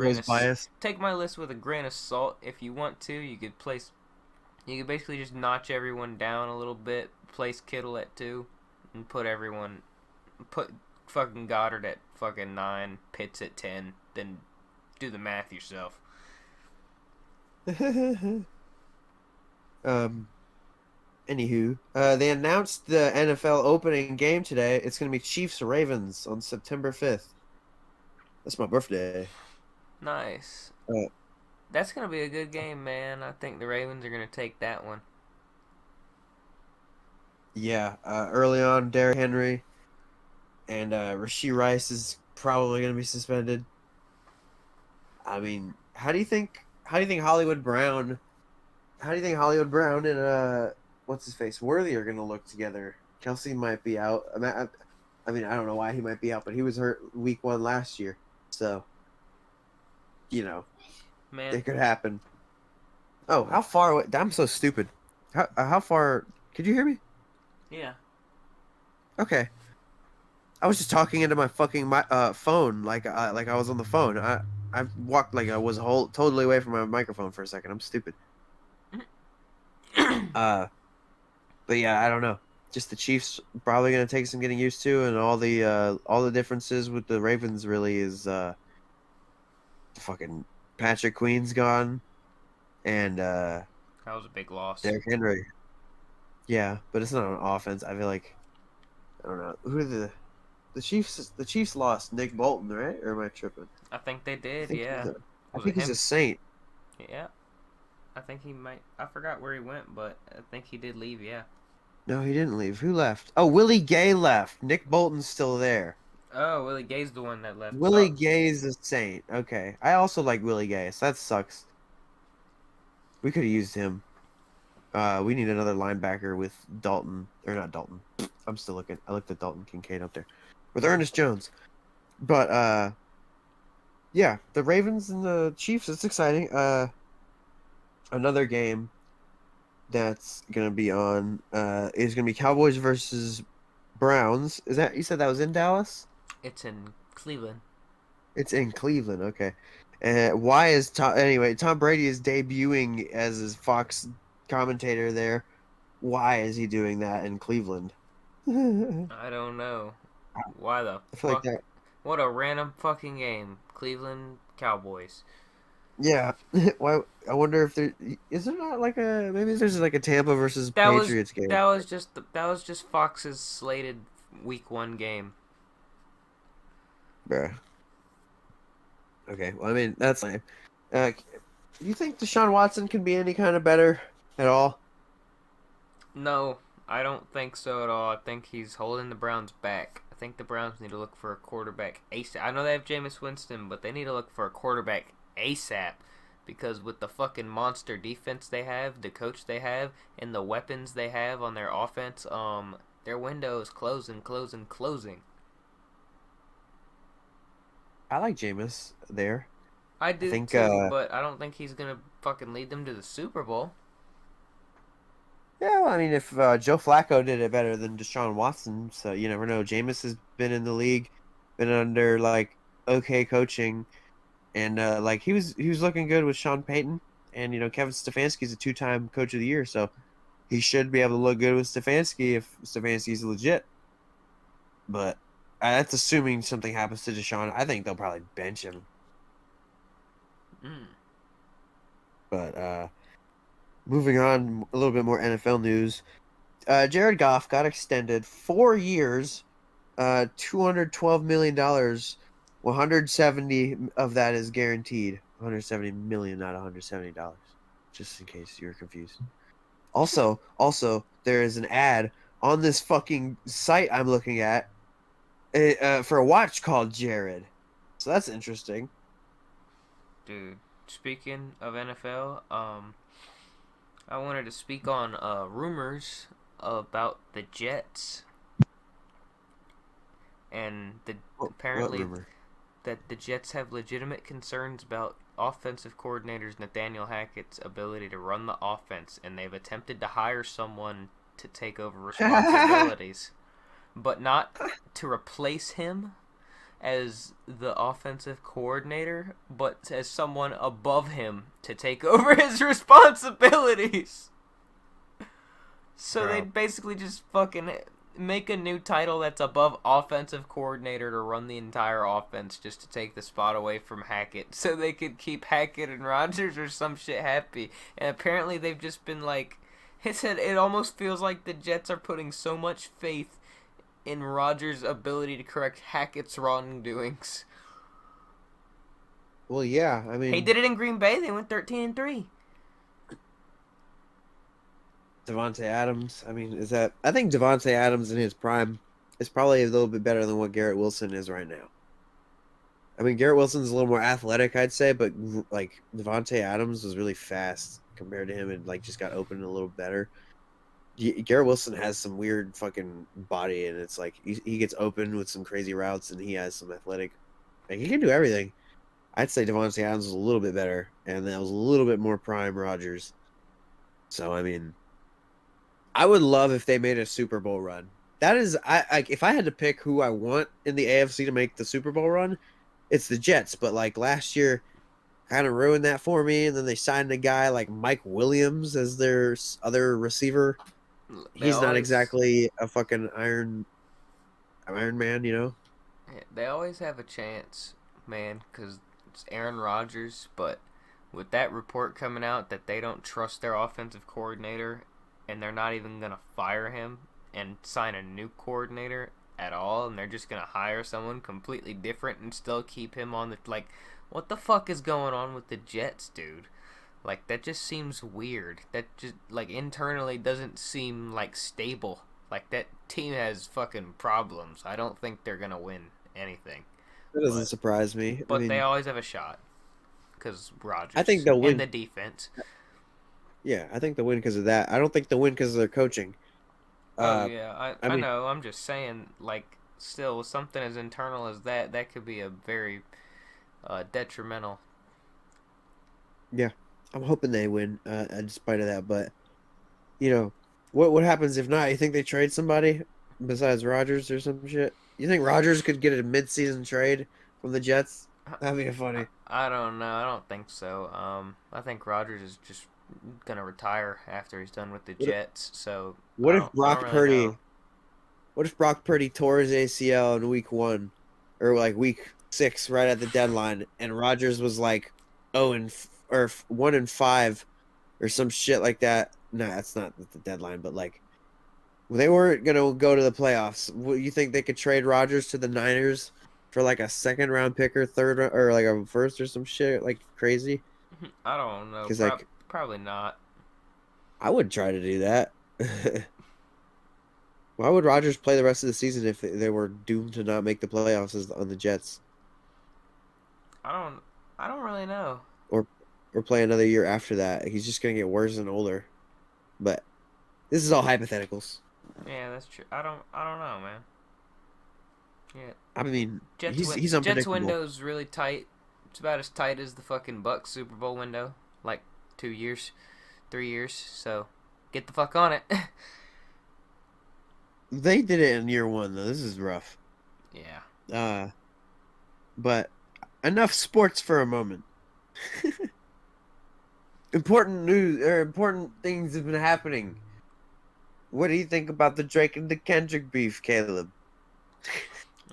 grain of salt. If you want to, you could basically just notch everyone down a little bit, place Kittle at 2, and put fucking Goddard at fucking 9, Pitts at 10, then do the math yourself. Anywho, they announced the NFL opening game today. It's going to be Chiefs-Ravens on September 5th. That's my birthday. Nice. That's going to be a good game, man. I think the Ravens are going to take that one. Yeah, early on, Derrick Henry and Rashee Rice is probably going to be suspended. I mean, How do you think Hollywood Brown? How do you think Hollywood Brown and what's his face Worthy are going to look together? Kelsey might be out. I mean, I don't know why he might be out, but he was hurt week 1 last year, so you know Man, it could happen. Oh, how far away? I'm so stupid. How far? Could you hear me? yeah. Okay. I was just talking into my fucking phone like I was on the phone. I walked like I was totally away from my microphone for a second. I'm stupid. Uh, but yeah, I don't know. Just the Chiefs probably gonna take some getting used to, and all the differences with the Ravens really is fucking Patrick Queen's gone and That was a big loss. Derrick Henry. Yeah, but it's not on offense. I feel like I don't know who are the Chiefs. The Chiefs lost Nick Bolton, right? Or am I tripping? I think they I did, think yeah. I Was it think he's a him? Saint. Yeah. I think he might. I forgot where he went, but I think he did leave, yeah. No, he didn't leave. Who left? Oh, Willie Gay left. Nick Bolton's still there. Oh, Willie Gay's the one that left. Willie Oh, Gay's a Saint. Okay, I also like Willie Gay. So that sucks. We could have used him. We need another linebacker with Dalton or not Dalton. I'm still looking. I looked at Dalton Kincaid up there with Ernest Jones. But yeah, the Ravens and the Chiefs. It's exciting. Another game that's gonna be on is gonna be Cowboys versus Browns. Is that you said that was in Dallas? it's in Cleveland. It's in Cleveland. Okay. Why is Tom anyway? Tom Brady is debuting as his Fox commentator there. Why is he doing that in Cleveland? I I don't know. Why the feel like fuck? that. What a random fucking game. Cleveland Cowboys. Yeah. Why? I wonder if there is there not like a maybe there's like a Tampa versus That was Patriots game. that was just Fox's slated week 1 game. Bruh. Okay. Well, I mean that's lame. Do you think Deshaun Watson can be any kind of better at all? No, I don't think so at all. I think he's holding the Browns back. I think the Browns need to look for a quarterback ASAP. I know they have Jameis Winston, but they need to look for a quarterback ASAP because with the fucking monster defense they have, the coach they have, and the weapons they have on their offense, their window is closing, closing, closing. I like Jameis there. I I do think too, but I don't think he's gonna fucking lead them to the Super Bowl. yeah, well, I mean, if Joe Flacco did it better than Deshaun Watson, so you never know. Jameis has been in the league, been under like okay coaching, and like he was looking good with Sean Payton, and Kevin Stefanski's a 2-time Coach of the Year, so he should be able to look good with Stefanski if Stefanski's legit. But that's assuming something happens to Deshaun. I think they'll probably bench him. Mm. But moving on, a little bit more NFL news. Jared Goff got extended 4 years, $212 million. 170 of that is guaranteed. 170 million, not $170. Just in case you were confused. Also, there is an ad on this fucking site I'm looking at for a watch called Jared. So that's interesting. Dude, speaking of NFL, I wanted to speak on rumors about the Jets and the What apparently rumor? that the Jets have legitimate concerns about offensive coordinators Nathaniel Hackett's ability to run the offense, and they've attempted to hire someone to take over responsibilities, but not to replace him as the offensive coordinator, but as someone above him to take over his responsibilities. So Bro. they'd basically just fucking make a new title that's above offensive coordinator to run the entire offense just to take the spot away from Hackett so they could keep Hackett and Rodgers or some shit happy. And apparently they've just been like, it almost feels like the Jets are putting so much faith in Rodgers' ability to correct Hackett's wrongdoings. Well, yeah. I He mean, did it in Green Bay. They went 13-3. Devontae Adams. I mean, I think Devontae Adams in his prime is probably a little bit better than what Garrett Wilson is right now. I mean, Garrett Wilson's a little more athletic, I'd say, but like Devontae Adams was really fast compared to him, and like just got open a little better. Garrett Wilson has some weird fucking body, and it's like he gets open with some crazy routes, and he has some athletic. Like he can do everything. I'd say Devontae Adams was a little bit better, and that was a little bit more prime Rodgers. So I mean, I would love if they made a Super Bowl run. That is, I like if I had to pick who I want in the AFC to make the Super Bowl run, it's the Jets. But like last year, kind of ruined that for me. And then they signed a guy like Mike Williams as their other receiver. They He's not always exactly a fucking Iron Man, you know. they always have a chance, man, because it's Aaron Rodgers. But with that report coming out that they don't trust their offensive coordinator, and they're not even gonna fire him and sign a new coordinator at all, and they're just gonna hire someone completely different and still keep him on the like. What the fuck is going on with the Jets, dude? Like that just seems weird. That just like internally doesn't seem like stable. Like that team has fucking problems. I don't think they're gonna win anything. That doesn't But surprise me. I they mean, always have a shot because I think Rodgers they'll and the win. defense. Yeah, I think they'll win because of that. I don't think they'll win because of their coaching. Oh Uh, yeah, I I mean, know. I'm just saying, like, still something as internal as that could be a very detrimental. yeah, I'm hoping they win, in spite of that. But you know, what happens if not? You think they trade somebody besides Rodgers or some shit? You think Rodgers could get a mid-season trade from the Jets? That'd be funny. I don't know. I don't think so. I think Rodgers is just gonna retire after he's done with the What, Jets. So what if I don't Brock really know. Purdy? What if Brock Purdy tore his ACL in week 1, or like week 6, right at the deadline, and Rodgers was like, 1-5, or some shit like that? Nah, that's not the deadline, but like they weren't gonna go to the playoffs. You think they could trade Rodgers to the Niners for like a second round pick or or like a first or some shit like crazy? I don't know. Because like Probably not. I would try to do that. Why would Rodgers play the rest of the season if they were doomed to not make the playoffs on the Jets, I don't. I don't really know. or play another year after that? He's just gonna get worse and older. But this is all hypotheticals. Yeah, that's true. I don't know, man. Yeah, I mean, he's Jets unpredictable. window's really tight. It's about as tight as the fucking Bucks Super Bowl window. Like 2 years, 3 years. So get the fuck on it. They did it in year 1 though. This is rough. Yeah. Uh, but enough sports for a moment. Important news or important things have been happening. What do you think about the Drake and the Kendrick beef, Caleb?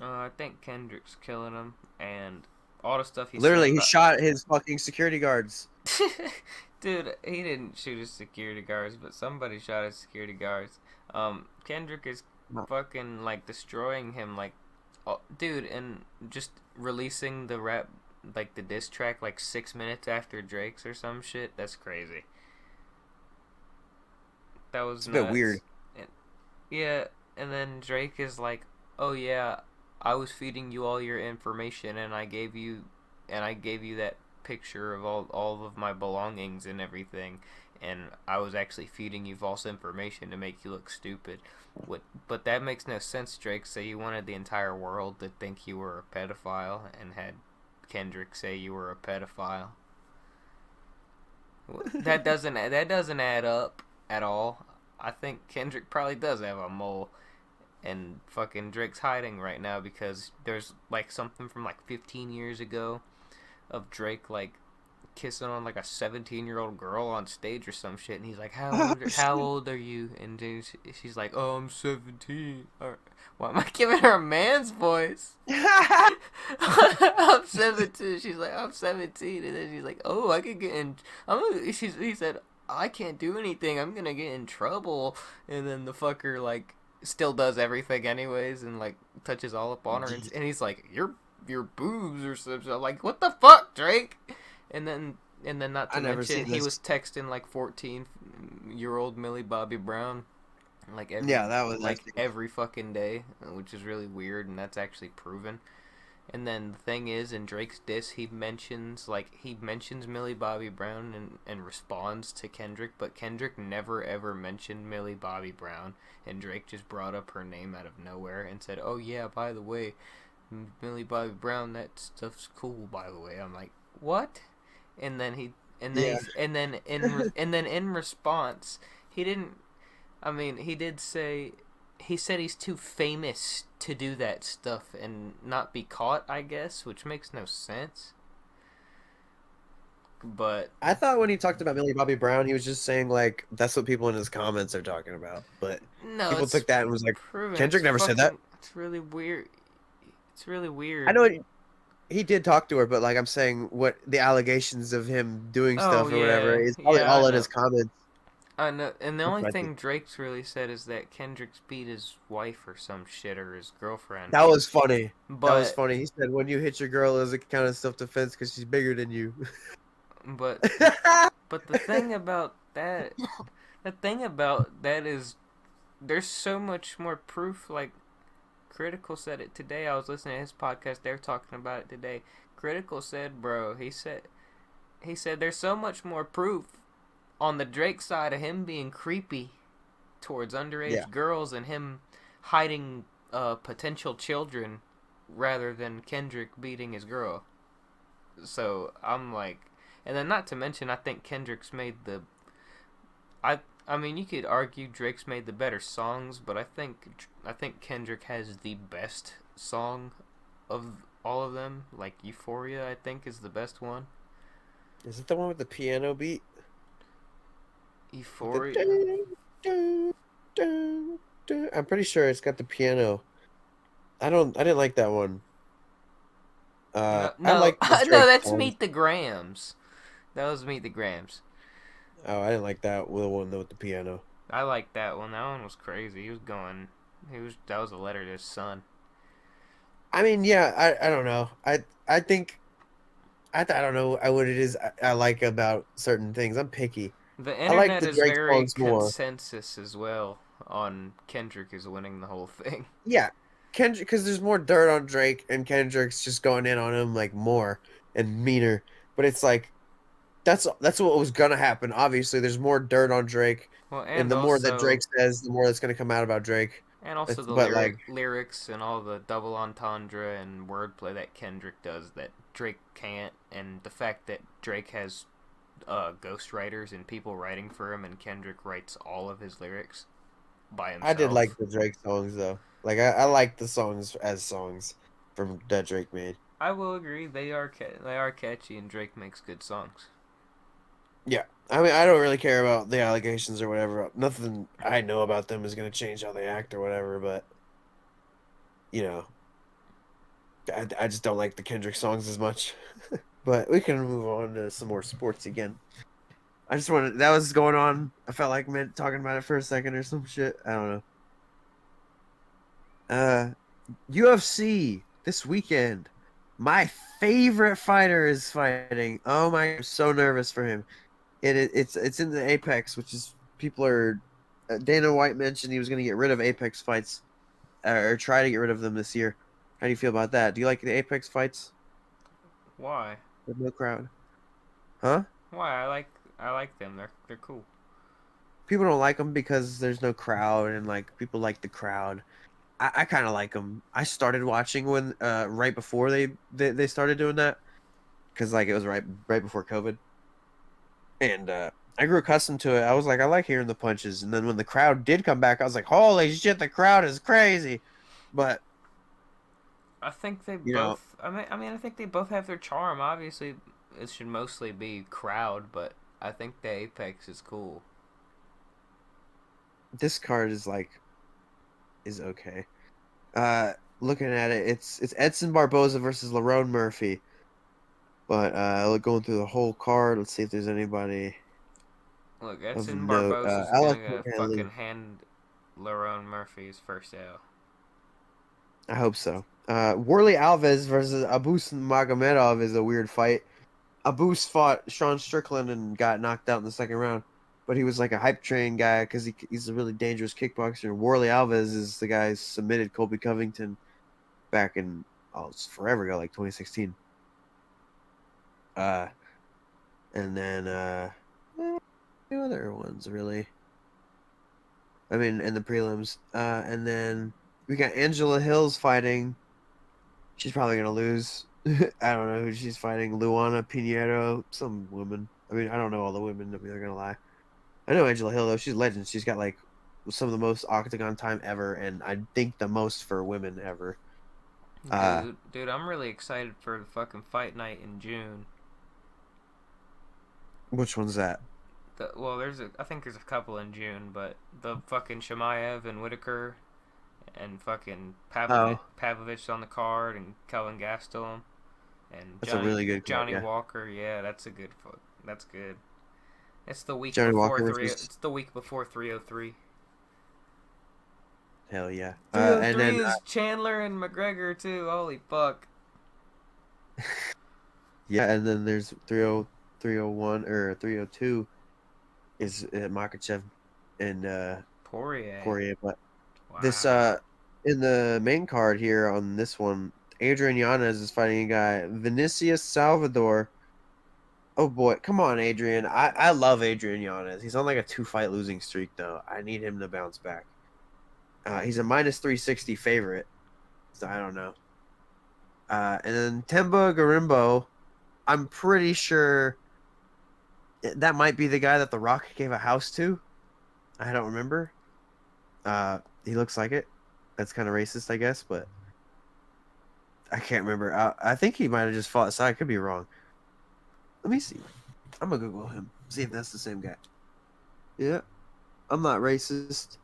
I think Kendrick's killing him, and all the stuff he said Literally, he about. shot his fucking security guards. Dude, he didn't shoot his security guards, but somebody shot his security guards. Kendrick is fucking like destroying him, like, oh, dude, and just releasing the rap, like the diss track, like 6 minutes after Drake's or some shit. That's crazy. That was It's a bit nuts. weird. And, yeah, and then Drake is like, "Oh yeah, I was feeding you all your information, and I gave you that picture of all of my belongings and everything, and I was actually feeding you false information to make you look stupid." But that makes no sense, Drake. So you wanted the entire world to think you were a pedophile, and had Kendrick say you were a pedophile. That doesn't add up at all. I think Kendrick probably does have a mole, and fucking Drake's hiding right now because there's like something from like 15 years ago of Drake like kissing on like a 17-year-old girl on stage or some shit, and he's like, Oh, how shit. old are you?" And then she's like, "Oh, I'm 17." Or why am I giving her a man's voice? I'm 17. She's like, "I'm 17," and then she's like, "Oh, I could get in. He said, "I can't do anything. I'm gonna get in trouble." And then the fucker like still does everything anyways, and like touches all up on her, and he's like, "Your boobs or something." I'm like, "What the fuck, Drake?" And then not I to never mention seen he this. was texting like 14 Your old Millie Bobby Brown, Yeah, that was every fucking day, which is really weird, and that's actually proven. And then the thing is, in Drake's diss, he mentions Millie Bobby Brown and responds to Kendrick, but Kendrick never ever mentioned Millie Bobby Brown, and Drake just brought up her name out of nowhere and said, "Oh yeah, by the way, Millie Bobby Brown, that stuff's cool, by the way." I'm like, "What?" And then he and then yeah. he's and then in response, he didn't. I mean, he said he's too famous to do that stuff and not be caught, I guess, which makes no sense. But I thought when he talked about Millie Bobby Brown, he was just saying like that's what people in his comments are talking about. But no, people it's took that and was like, proven. Kendrick never said that. It's really weird. It's really I weird. know he did talk to her, but like I'm saying, what the allegations of him doing Oh stuff or whatever yeah, is probably yeah, I all in know. his comments. I know. And the That's only what I think. thing Drake's really said is that Kendrick's beat his wife or some shit or his girlfriend. That was funny. That was But funny. He said when you hit your girl as a count of self defense because she's bigger than you. but but the thing about that is there's so much more proof. Like Critical said it today. I was listening to his podcast. They're talking about it today. Critical said, bro, he said there's so much more proof on the Drake side of him being creepy towards Yeah. underage girls and him hiding potential children rather than Kendrick beating his girl. So I'm like, and then not to mention, I think Kendrick's made the I mean, you could argue Drake's made the better songs, but I think Kendrick has the best song of all of them. Like Euphoria, I think is the best one. Is it the one with the piano beat? With the Euphoria. dun, dun, dun, dun. I'm pretty sure it's got the piano. I didn't like that one. No, I no, like the no. Drake That's songs. Meet the Grams. That was Meet the Grams. Oh, I didn't like that one with the piano. I like that one. That one was crazy. He was going. He was. That was a letter to his son. I mean, yeah, I don't know. I think I don't know what it is I like about certain things. I'm picky. The I like internet the is Drake very songs more. consensus as well on Kendrick is winning the whole thing. Yeah, Kendrick, because there's more dirt on Drake, and Kendrick's just going in on him like more and meaner. But it's like that's what was gonna happen. Obviously, there's more dirt on Drake, Well, and and the more that also Drake says, the more that's gonna come out about Drake. the But like, lyrics and all the double entendre and wordplay that Kendrick does that Drake can't, and the fact that Drake has ghostwriters and people writing for him, and Kendrick writes all of his lyrics by I did like himself. the Drake songs though. Like I like the songs as songs from that Drake made. I will agree they are catchy, and Drake makes good songs. Yeah. I mean, I don't really care about the allegations or whatever. Nothing I know about them is going to change how they act or whatever, but, you know, I just don't like the Kendrick songs as much. But we can move on to some more sports again. I just wanted, that was going on. I felt like talking about it for a second or some shit. I don't know. Uh, UFC this weekend. My favorite fighter is fighting. Oh my, I'm so nervous for him. It's in the Apex, which is people are. Dana White mentioned he was going to get rid of Apex fights, or try to get rid of them this year. How do you feel about that? Do you like the Apex fights Why? with no crowd? Huh? Why? I like them. They're cool. People don't like them because there's no crowd, and like people like the crowd. I kind of like them. I started watching when right before they started doing that because like it was right before COVID, and I grew accustomed to it. I was like, I like hearing the punches, and then when the crowd did come back, I was like, holy shit, the crowd is crazy. But I think they you know, both. I think they both have their charm. Obviously, it should mostly be crowd, but I think the Apex is cool. this card is okay. Looking at it, it's Edson Barboza versus Lerone Murphy. But going through the whole card, let's see if there's anybody Look, of Edson note. Barboza's Alex gonna McKinley. fucking hand Lerone Murphy's first L. I hope so. Worley Alves versus Abus Magomedov is a weird fight. Abus fought Sean Strickland and got knocked out in the second round. but he was like a hype train guy because he's a really dangerous kickboxer. Warley Alves is the guy who submitted Colby Covington back in it's forever ago, like 2016. And then two other ones really. I mean, in the prelims. And then we got Angela Hills fighting. She's probably gonna lose. I don't know who she's fighting. Luana Pinheiro, some woman. I mean, I don't know all the women. I'm not gonna lie. I know Angela Hill though. She's a legend. She's got like some of the most octagon time ever, and I think the most for women ever. Dude, I'm really excited for the fucking fight night in June. Which one's that? I think there's a couple in June, but the fucking Shemaev and Whitaker and fucking Pavlovich on the card and Kelvin Gastelum and That's a really good card, Johnny yeah. Walker. Yeah, that's a good. That's good. It's the week Johnny before Walker three. versus... It's the week before 303. Hell yeah. 303 and then is Chandler and McGregor too. Holy fuck. Yeah, and then there's 301 or 302 is Makachev and Poirier. But Wow. this in the main card here on this one, Adrian Yanez is fighting a guy, Vinicius Salvador. Oh boy, come on, Adrian. I love Adrian Yanez. He's on like a 2-fight losing streak though. I need him to bounce back. He's a minus 360 favorite, so I don't know. And then Temba Garimbo, I'm pretty sure that might be the guy that The Rock gave a house to. I don't remember. He looks like it. That's kind of racist, I guess, but I can't remember. I think he might have just fought, so I could be wrong. Let me see. I'm gonna Google him. See if that's the same guy. Yeah. I'm not racist.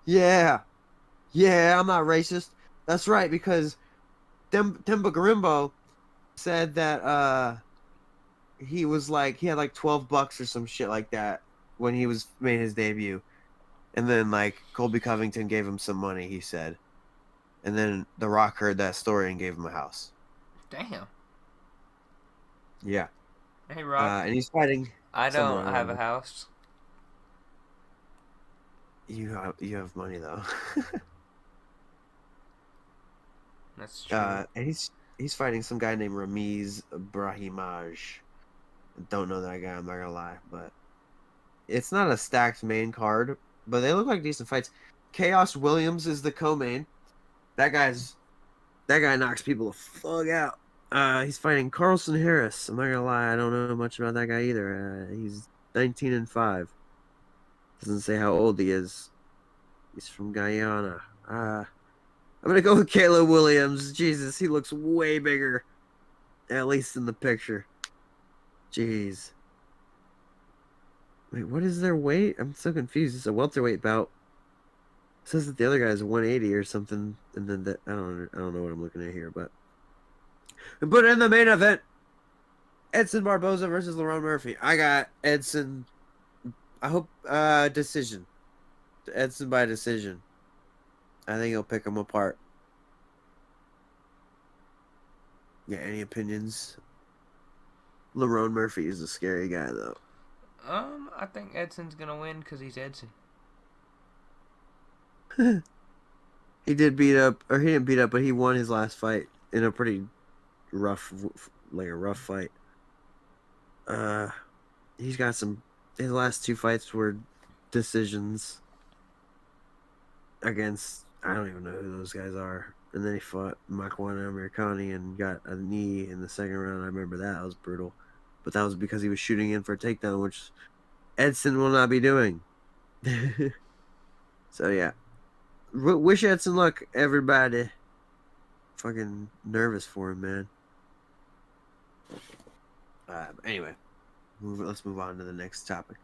Yeah. Yeah, I'm not racist. That's right, because Temba Garimbo said that he was like, he had like $12 or some shit like that when he made his debut. And then like Colby Covington gave him some money, he said. And then The Rock heard that story and gave him a house. Damn. Yeah. Hey, Rock. And he's fighting. I don't have a house. You have money though. That's true. And he's fighting some guy named Ramiz Brahimaj. Don't know that guy, I'm not gonna lie, but it's not a stacked main card, but they look like decent fights. Chaos Williams is the co-main. That guy knocks people the fuck out. He's fighting Carlson Harris. I'm not gonna lie, I don't know much about that guy either. He's 19-5. Doesn't say how old he is. He's from Guyana. I'm gonna go with Caleb Williams. Jesus, he looks way bigger. At least in the picture. Jeez. Wait, what is their weight? I'm so confused. It's a welterweight bout. It says that the other guy is 180 or something, and then I don't know what I'm looking at here, but put in the main event, Edson Barboza versus Lerone Murphy. I got Edson. I hope decision. Edson by decision. I think he'll pick him apart. Yeah, any opinions? Lerone Murphy is a scary guy, though. I think Edson's gonna win because he's Edson. He did beat up, or he didn't beat up, but he won his last fight in a pretty rough fight. He's got his last 2 fights were decisions against, I don't even know who those guys are. And then he fought Makwana Americani and got a knee in the second round. I remember that. That was brutal. But that was because he was shooting in for a takedown, which Edson will not be doing. So, yeah. Wish Edson luck, everybody. Fucking nervous for him, man. Anyway, let's move on to the next topic.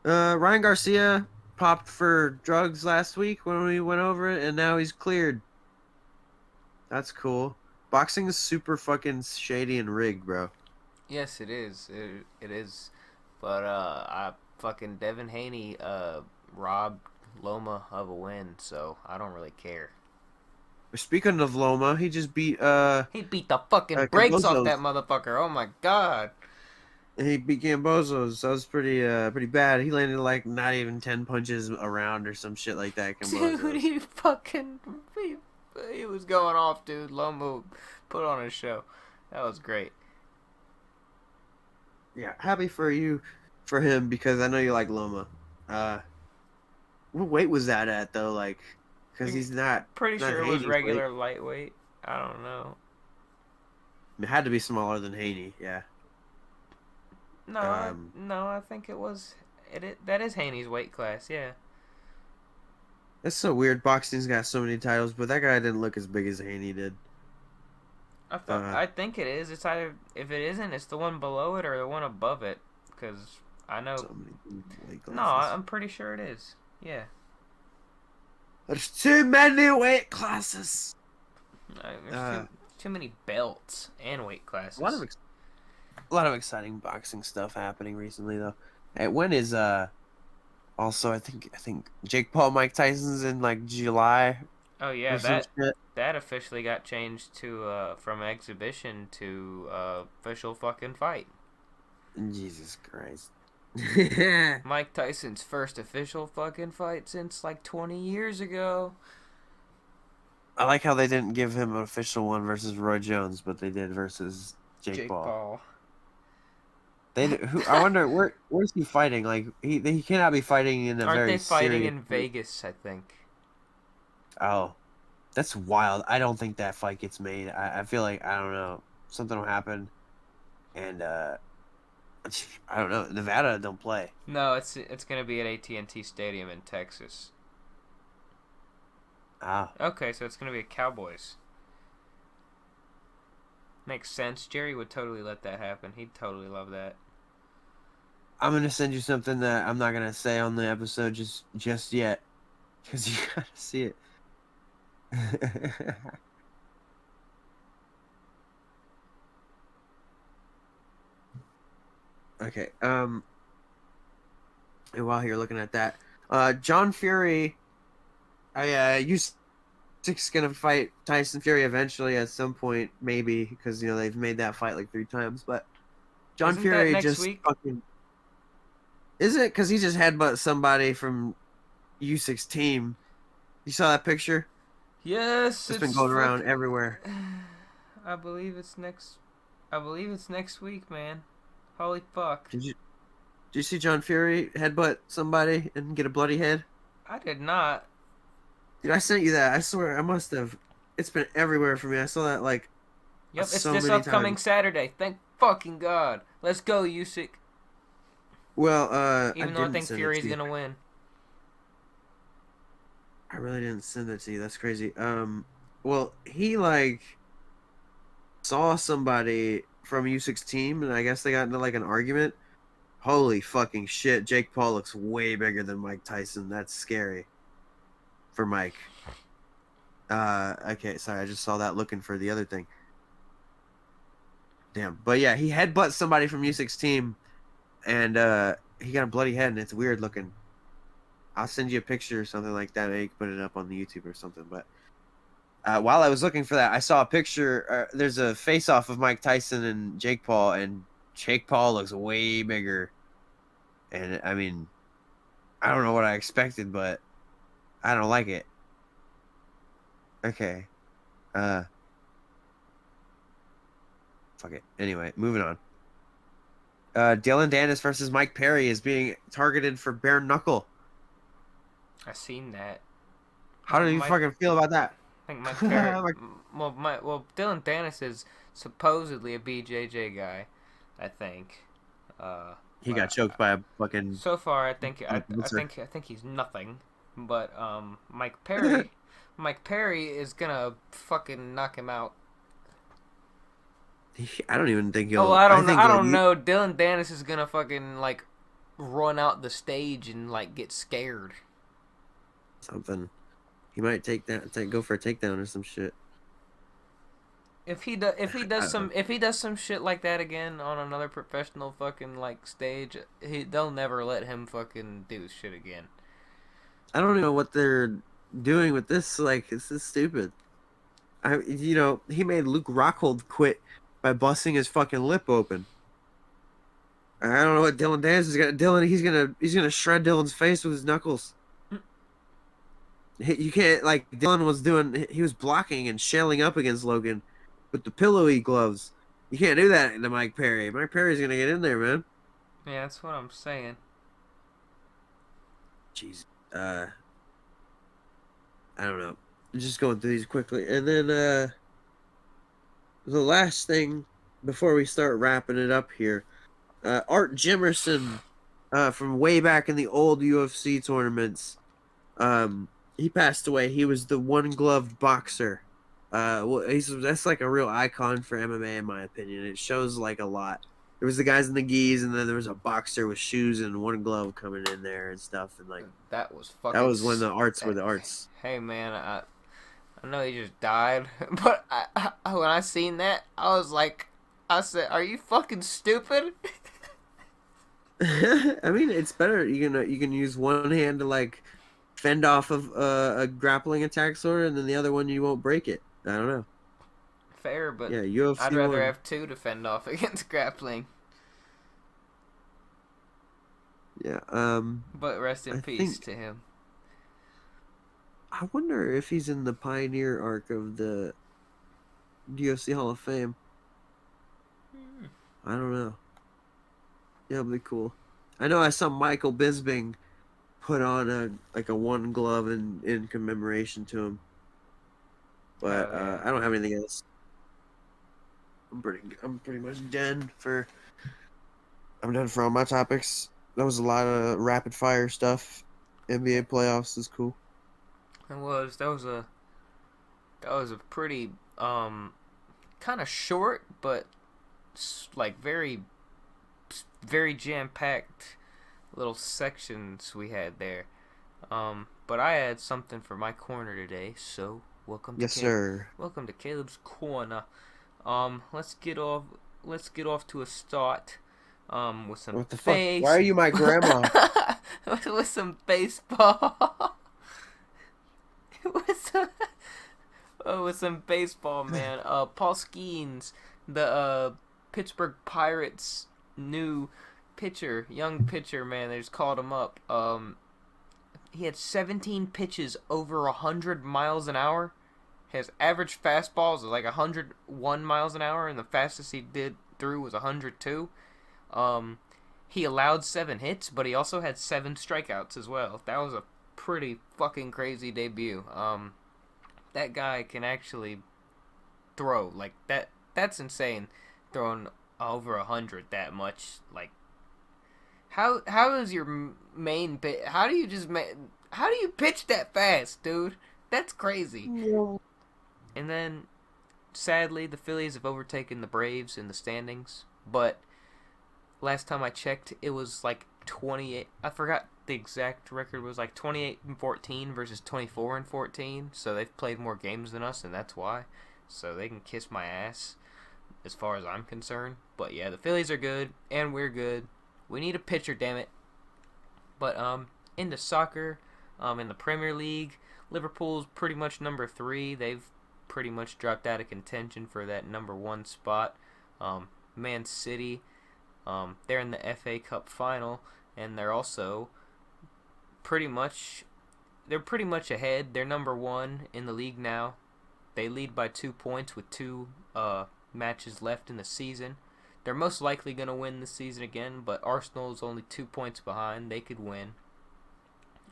Ryan Garcia popped for drugs last week when we went over it, and now he's cleared. That's cool. Boxing is super fucking shady and rigged, bro. Yes, it is. It is. But fucking Devin Haney robbed Loma of a win, so I don't really care. Speaking of Loma, he just beat he beat the fucking brakes off that motherfucker. Oh my god. he beat Cambosos. So that was pretty bad. He landed like not even 10 punches around or some shit like that. Dude, Cambosos. he, he was going off, dude. Lomo put on a show. That was great. Yeah, happy for you, for him because I know you like Loma. Uh, what weight was that at though? Like, because I'm he's not pretty not sure it was Haney's weight. regular lightweight. I don't know. It had to be smaller than Haney. Yeah. No, Um, no, I think it was. That is Haney's weight class. Yeah. it's so weird. Boxing's got so many titles, but that guy didn't look as big as Haney did. Uh, I think it is. It's either if it isn't, it's the one below it or the one above it. Cause I know. so many weight No, classes. I'm pretty sure it is. Yeah. There's too many weight classes. There's Uh, too many belts and weight a lot of classes. a lot of exciting boxing stuff happening recently though. Hey, when is also I think Jake Paul Mike Tyson's in like July Oh yeah, or some shit. that officially got changed to from exhibition to official fucking fight. Jesus Christ. Mike Tyson's first official fucking fight since like 20 years ago. I like how they didn't give him an official one versus Roy Jones, but they did versus Jake Jake Paul. Paul. Who I wonder where's he fighting? Like he cannot be fighting in a Aren't very they fighting serious. in Vegas, I think? Oh, that's wild. I don't think that fight gets made. I feel like I don't know, something will happen, and I don't know. Nevada don't play. No, it's going to be at AT&T Stadium in Texas. Ah, Okay, so it's going to be a Cowboys. Makes sense. Jerry would totally let that happen. He'd totally love that. I'm gonna send you something that I'm not gonna say on the episode just yet, because you gotta see it. Okay. And while you're looking at that, John Fury, Usyk's gonna fight Tyson Fury eventually at some point, maybe because they've made that fight like 3 times. But John Isn't that Fury next just week? fucking is it because he just headbutt somebody from Usyk's team. You saw that picture? Yes, It's been it's going around fucking. everywhere. I believe it's next. I believe it's next week, man. Holy fuck! Did you see John Fury headbutt somebody and get a bloody head? I did not. Dude, I sent you that. I swear I must have. It's been everywhere for me. I saw that like Yep, it's so this many upcoming times. Saturday. Thank fucking God. Let's go, Usyk. Well, I Even though I didn't think send it Fury's to you. gonna win. I really didn't send it to you. That's crazy. Well, he like saw somebody from Usyk's team, and I guess they got into like an argument. Holy fucking shit! Jake Paul looks way bigger than Mike Tyson. That's scary for Mike. Okay, sorry, I just saw that looking for the other thing. Damn, but yeah, he headbutts somebody from Usyk's team, and he got a bloody head, and it's weird looking. I'll send you a picture or something like that. Maybe you can put it up on the YouTube or something. But while I was looking for that, I saw a picture. There's a face-off of Mike Tyson and Jake Paul, and Jake Paul looks way bigger. And I mean, I don't know what I expected, but I don't like it. Okay. Uh, Fuck it. Anyway, moving on. Dylan Dennis versus Mike Perry is being targeted for bare knuckle. I seen that. How do you Mike, fucking feel about that? I think Mike Perry. Well, Dylan Dennis is supposedly a BJJ guy. I think. He got But choked by a fucking so far, I think he's nothing. But Mike Perry is gonna fucking knock him out. I don't even think he'll. Oh, I think I like don't know. Dylan Dennis is gonna fucking like run out the stage and like get scared. something. He might go for a takedown or some shit. If he I don't know. does some shit like that again on another professional fucking like stage, they'll never let him fucking do shit again. I don't even know what they're doing with this. Like, this is stupid. He made Luke Rockhold quit by busting his fucking lip open. I don't know what Dylan Dance is gonna. Dylan, he's gonna shred Dylan's face with his knuckles. You can't like Dylan was doing. He was blocking and shelling up against Logan with the pillowy gloves. You can't do that to Mike Perry. Mike Perry's gonna get in there, man. Yeah, that's what I'm saying. Jeez. I don't know. Just going through these quickly, and then the last thing before we start wrapping it up here, Art Jimerson, from way back in the old UFC tournaments. He passed away. He was the one gloved boxer. That's like a real icon for MMA in my opinion. It shows like a lot. There was the guys in the gis, and then there was a boxer with shoes and one glove coming in there and stuff. And like That was that fucking. was when the arts were the arts. Hey man, I know he just died, but when I seen that, I was like, I said, "Are you fucking stupid?" I mean, it's better. You can use one hand to like fend off of a grappling attack sort, and then the other one you won't break it. I don't know. Fair, but Yeah, I'd UFC rather one. have two to fend off against grappling. Yeah. But rest in I peace think to him. I wonder if he's in the pioneer arc of the UFC Hall of Fame. I don't know. Yeah, it'll be cool. I know I saw Michael Bisping put on a one glove in commemoration to him, but Oh yeah. I don't have anything else. I'm pretty much done for. I'm done for all my topics. That was a lot of rapid fire stuff. NBA playoffs is cool. That was a pretty kind of short, but like very jam packed little sections we had there. But I had something for my corner today, so Yes, sir. welcome to Caleb's corner. Let's get off to a start. With some What the fuck? Why base are you my grandma? with some baseball. with some with some baseball, man. Paul Skeens, the Pittsburgh Pirates new young pitcher, man. They just called him up. He had 17 pitches over 100 miles an hour. His average fastball is like 101 miles an hour, and the fastest he did through was 102. He allowed 7 hits, but he also had 7 strikeouts as well. That was a pretty fucking crazy debut. That guy can actually throw like that. That's insane. Throwing over 100 that much. Like, how is your main pitch? How do you pitch that fast, dude? That's crazy. No. And then, sadly, the Phillies have overtaken the Braves in the standings. But last time I checked, it was like 28. I forgot the exact record. Was like 28-14 versus 24-14. So they've played more games than us, and that's why. So they can kiss my ass, as far as I'm concerned. But yeah, the Phillies are good, and we're good. We need a pitcher, damn it. But into soccer, in the Premier League, Liverpool's pretty much number 3. They've pretty much dropped out of contention for that number 1 spot. Man City, they're in the FA Cup final, and they're also pretty much ahead. They're number 1 in the league now. They lead by 2 points with 2 matches left in the season. They're most likely going to win the season again, but Arsenal is only 2 points behind. They could win.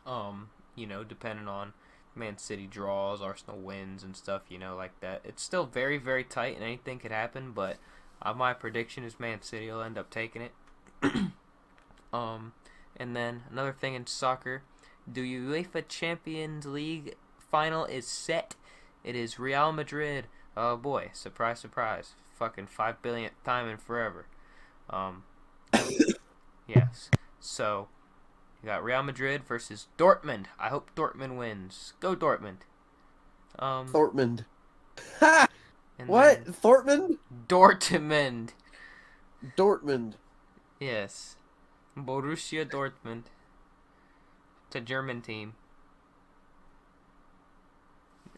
Depending on Man City draws, Arsenal wins and stuff, like that. It's still very, very tight, and anything could happen, but my prediction is Man City will end up taking it. And then another thing in soccer, the UEFA Champions League final is set. It is Real Madrid. Oh boy, surprise, surprise. Fucking 5 billionth time in forever. Yes. So, you got Real Madrid versus Dortmund. I hope Dortmund wins. Go Dortmund. Dortmund. Ha! What? Dortmund? Dortmund. Dortmund. Yes. Borussia Dortmund. It's a German team.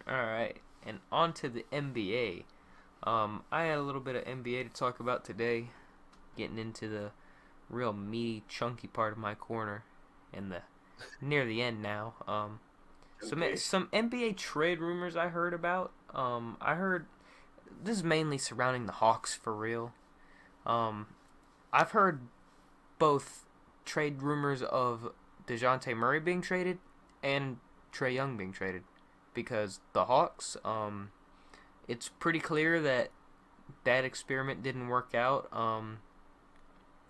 Alright. And on to the NBA. I had a little bit of NBA to talk about today. Getting into the real meaty, chunky part of my corner in the near the end now. Okay. Some NBA trade rumors I heard about. I heard this is mainly surrounding the Hawks for real. Um, I've heard both trade rumors of DeJounte Murray being traded and Trae Young being traded because the Hawks. It's pretty clear that that experiment didn't work out.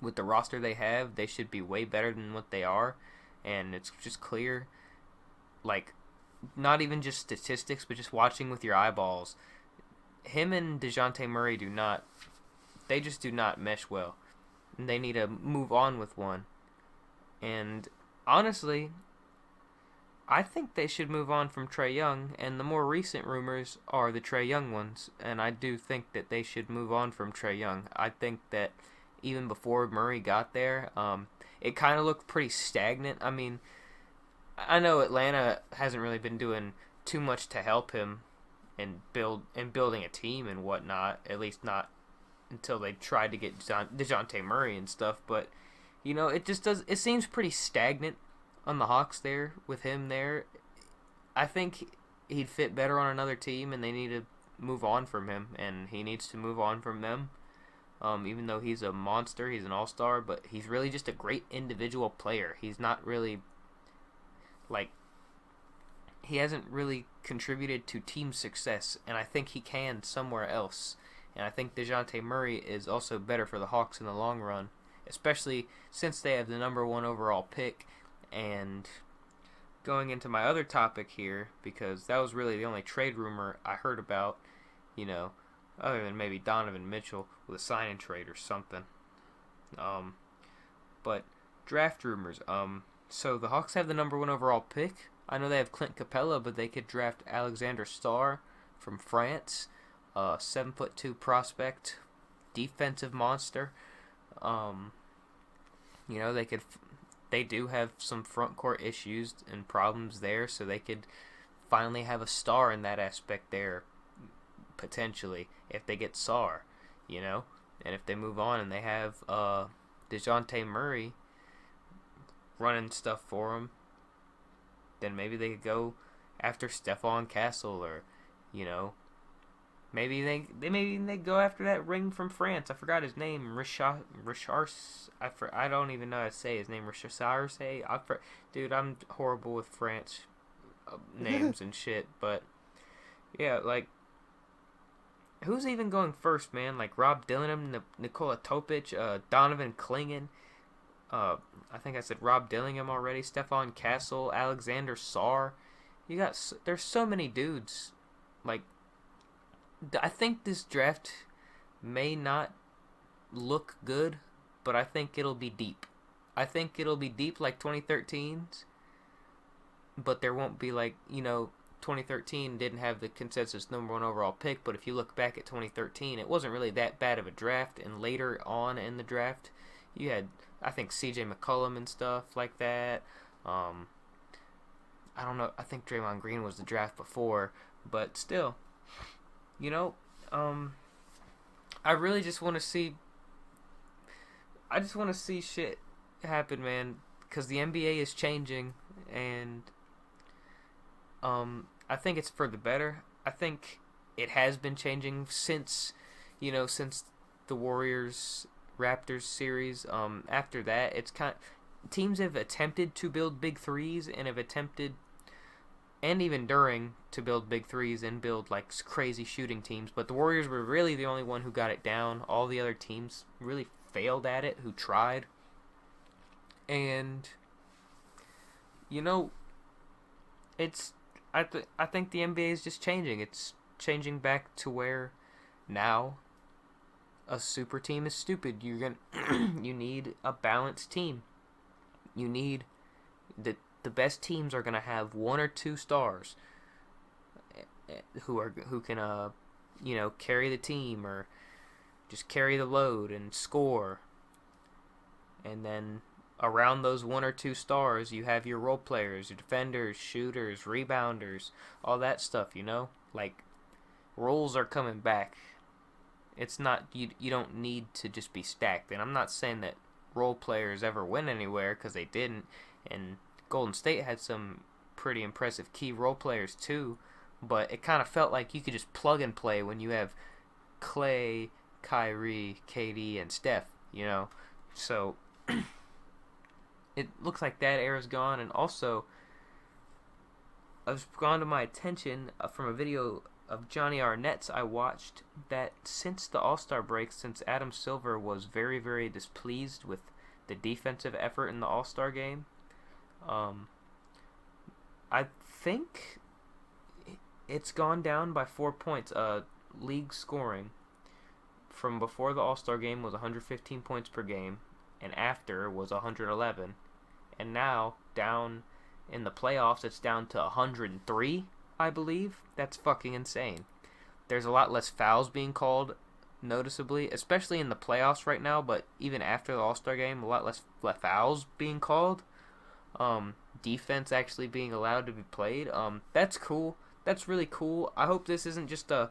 With the roster they have, they should be way better than what they are, and it's just clear, like, not even just statistics, but just watching with your eyeballs. Him and DeJounte Murray they just do not mesh well. And they need to move on with one. And honestly, I think they should move on from Trae Young, and the more recent rumors are the Trae Young ones, and I do think that they should move on from Trae Young. I think that even before Murray got there, it kind of looked pretty stagnant. I mean, I know Atlanta hasn't really been doing too much to help him and building a team and whatnot. At least not until they tried to get DeJounte Murray and stuff. But it just does. It seems pretty stagnant on the Hawks there with him there. I think he'd fit better on another team, and they need to move on from him, and he needs to move on from them. Even though he's a monster, he's an all-star, but he's really just a great individual player. He's not really like he hasn't really contributed to team success, and I think he can somewhere else. And I think DeJounte Murray is also better for the Hawks in the long run, especially since they have the number 1 overall pick. And going into my other topic here, because that was really the only trade rumor I heard about, other than maybe Donovan Mitchell with a sign and trade or something. But draft rumors. So the Hawks have the number 1 overall pick. I know they have Clint Capella, but they could draft Alexander Starr from France, 7'2" prospect, defensive monster. They could. They do have some front court issues and problems there, so they could finally have a star in that aspect there, potentially, if they get Sarr, and if they move on and they have DeJounte Murray running stuff for them, then maybe they could go after Stephon Castle, or maybe they go after that ring from France. I forgot his name. Richard. I don't even know how to say his name. Richard. Dude, I'm horrible with French names and shit. But yeah, like, who's even going first, man? Like Rob Dillingham, Nikola Topic, Donovan Clingan. I think I said Rob Dillingham already. Stephon Castle, Alexander Sarr. There's so many dudes. Like, I think this draft may not look good, but I think it'll be deep. I think it'll be deep like 2013's, but there won't be 2013 didn't have the consensus number 1 overall pick, but if you look back at 2013, it wasn't really that bad of a draft, and later on in the draft, you had, I think, CJ McCollum and stuff like that. I don't know, I think Draymond Green was the draft before, but still, I really just want to see. I just want to see shit happen, man, because the NBA is changing, and I think it's for the better. I think it has been changing since the Warriors Raptors series. After that, it's teams have attempted to build big threes and have attempted, and even during, to build big threes and build crazy shooting teams, but the Warriors were really the only one who got it down. All the other teams really failed at it who tried. And it's I think the NBA is just changing. It's changing back to where now a super team is stupid. You need a balanced team. You need the best teams are gonna have 1 or 2 stars who can carry the team or just carry the load and score. And then around those 1 or 2 stars, you have your role players, your defenders, shooters, rebounders, all that stuff. Roles are coming back. It's not you don't need to just be stacked. And I'm not saying that role players ever went anywhere because they didn't. And Golden State had some pretty impressive key role players too, but it kind of felt like you could just plug and play when you have Clay, Kyrie, KD, and Steph, you know? So it looks like that era's gone. And also, I've gone to my attention from a video of Johnny Arnett's I watched that since the All-Star break, since Adam Silver was very, very displeased with the defensive effort in the All-Star game, I think it's gone down by 4 points. League scoring from before the All-Star game was 115 points per game, and after was 111, and now down in the playoffs it's down to 103, I believe. That's fucking insane. There's a lot less fouls being called, noticeably, especially in the playoffs right now, but even after the All-Star game, a lot less fouls being called. Defense actually being allowed to be played. That's cool. That's really cool. I hope this isn't just a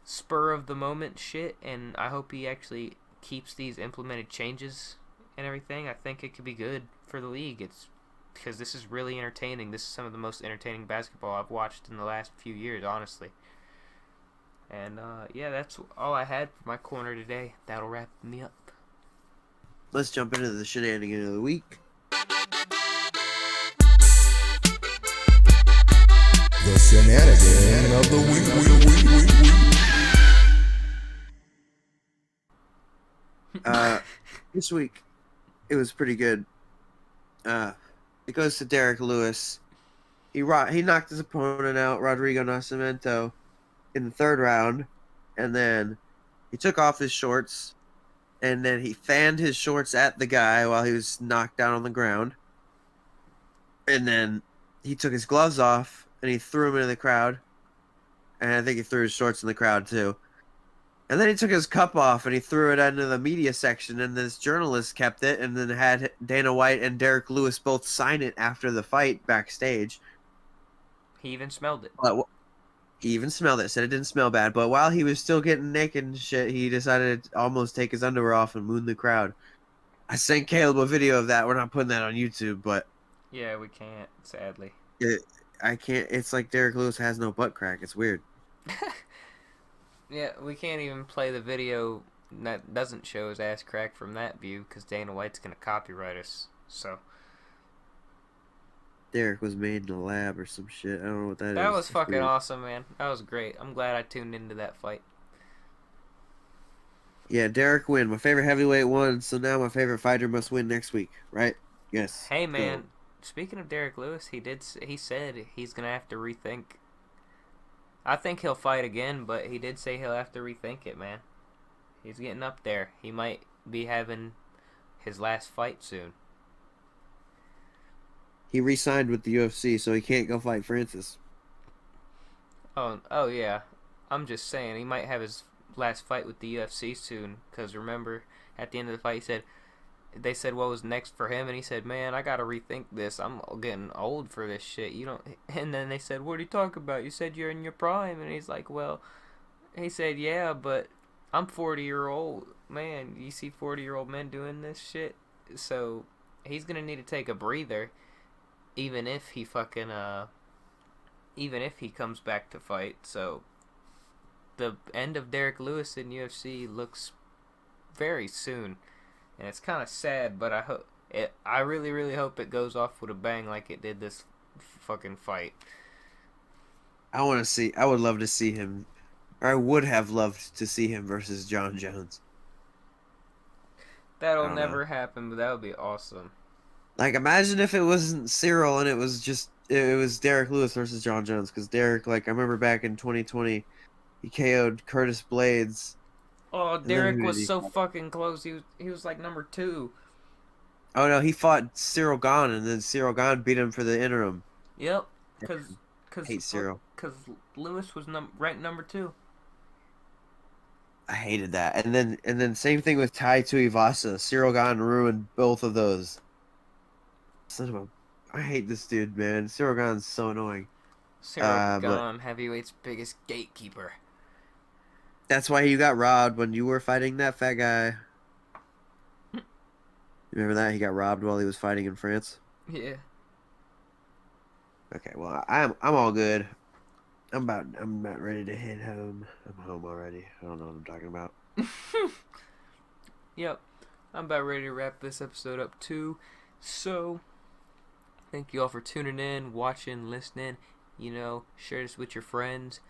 spur of the moment shit, and I hope he actually keeps these implemented changes and everything. I think it could be good for the league. It's because this is really entertaining. This is some of the most entertaining basketball I've watched in the last few years, honestly. And yeah, that's all I had for my corner today. That'll wrap me up. Let's jump into the shenanigan of the week. The shenanigan of the week. This week, it was pretty good. It goes to Derek Lewis. He knocked his opponent out, Rodrigo Nascimento, in the third round, and then he took off his shorts, and then he fanned his shorts at the guy while he was knocked down on the ground, and then he took his gloves off, and he threw them into the crowd, and I think he threw his shorts in the crowd too. And then he took his cup off and he threw it into the media section, and this journalist kept it and then had Dana White and Derek Lewis both sign it after the fight backstage. He even smelled it. He even smelled it, said it didn't smell bad, but while he was still getting naked and shit, he decided to almost take his underwear off and moon the crowd. I sent Caleb a video of that. We're not putting that on YouTube, but... Yeah, we can't, sadly. I can't... It's like Derek Lewis has no butt crack. It's weird. Yeah, we can't even play the video that doesn't show his ass crack from that view because Dana White's going to copyright us, so... Derek was made in a lab or some shit. I don't know what that is. That was fucking awesome, man. That was great. I'm glad I tuned into that fight. Yeah, Derek win. My favorite heavyweight won, so now my favorite fighter must win next week, right? Yes. Hey, man. Go. Speaking of Derek Lewis, he said he's going to have to rethink. I think he'll fight again, but he did say he'll have to rethink it, man. He's getting up there. He might be having his last fight soon. He re-signed with the UFC, so he can't go fight Francis. Oh yeah. I'm just saying, he might have his last fight with the UFC soon, because remember, at the end of the fight, they said what was next for him, and he said, man, I gotta rethink this. I'm getting old for this shit. You don't. And then they said, what are you talking about? You said you're in your prime. And he's like, well, he said, yeah, but I'm 40-year-old. Man, you see 40-year-old men doing this shit? So he's gonna need to take a breather, even if he comes back to fight. So the end of Derek Lewis in UFC looks very soon. And it's kind of sad, but I really, really hope it goes off with a bang like it did this fucking fight. I would love to see him, or I would have loved to see him versus John Jones. That'll never happen, but that would be awesome. Like, imagine if it wasn't Cyril and it was Derek Lewis versus John Jones, because Derek, like, I remember back in 2020, he KO'd Curtis Blades. Oh, Derek was so fucking close. He was like number 2. Oh no, he fought Cyril Gahn, and then Cyril Gahn beat him for the interim. Yep, because Cyril. Because Lewis was ranked number 2. I hated that, and then same thing with Tai Tuivasa. Cyril Gahn ruined both of those. I hate this dude, man. Cyril Gahn's so annoying. Cyril Gahn, heavyweight's biggest gatekeeper. That's why you got robbed when you were fighting that fat guy. Remember that? He got robbed while he was fighting in France. Yeah. Okay, well, I'm all good. I'm about ready to head home. I'm home already. I don't know what I'm talking about. Yep. I'm about ready to wrap this episode up too. So, thank you all for tuning in, watching, listening. You know, share this with your friends.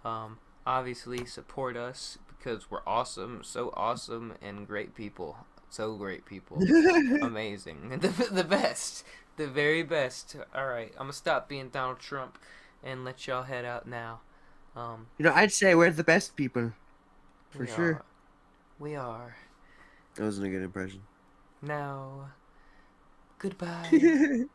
Obviously, support us because we're awesome, so awesome, and great people. So great people. Amazing. The best. The very best. Alright, I'm going to stop being Donald Trump and let y'all head out now. I'd say we're the best people. For we sure. Are. We are. That wasn't a good impression. Now, goodbye.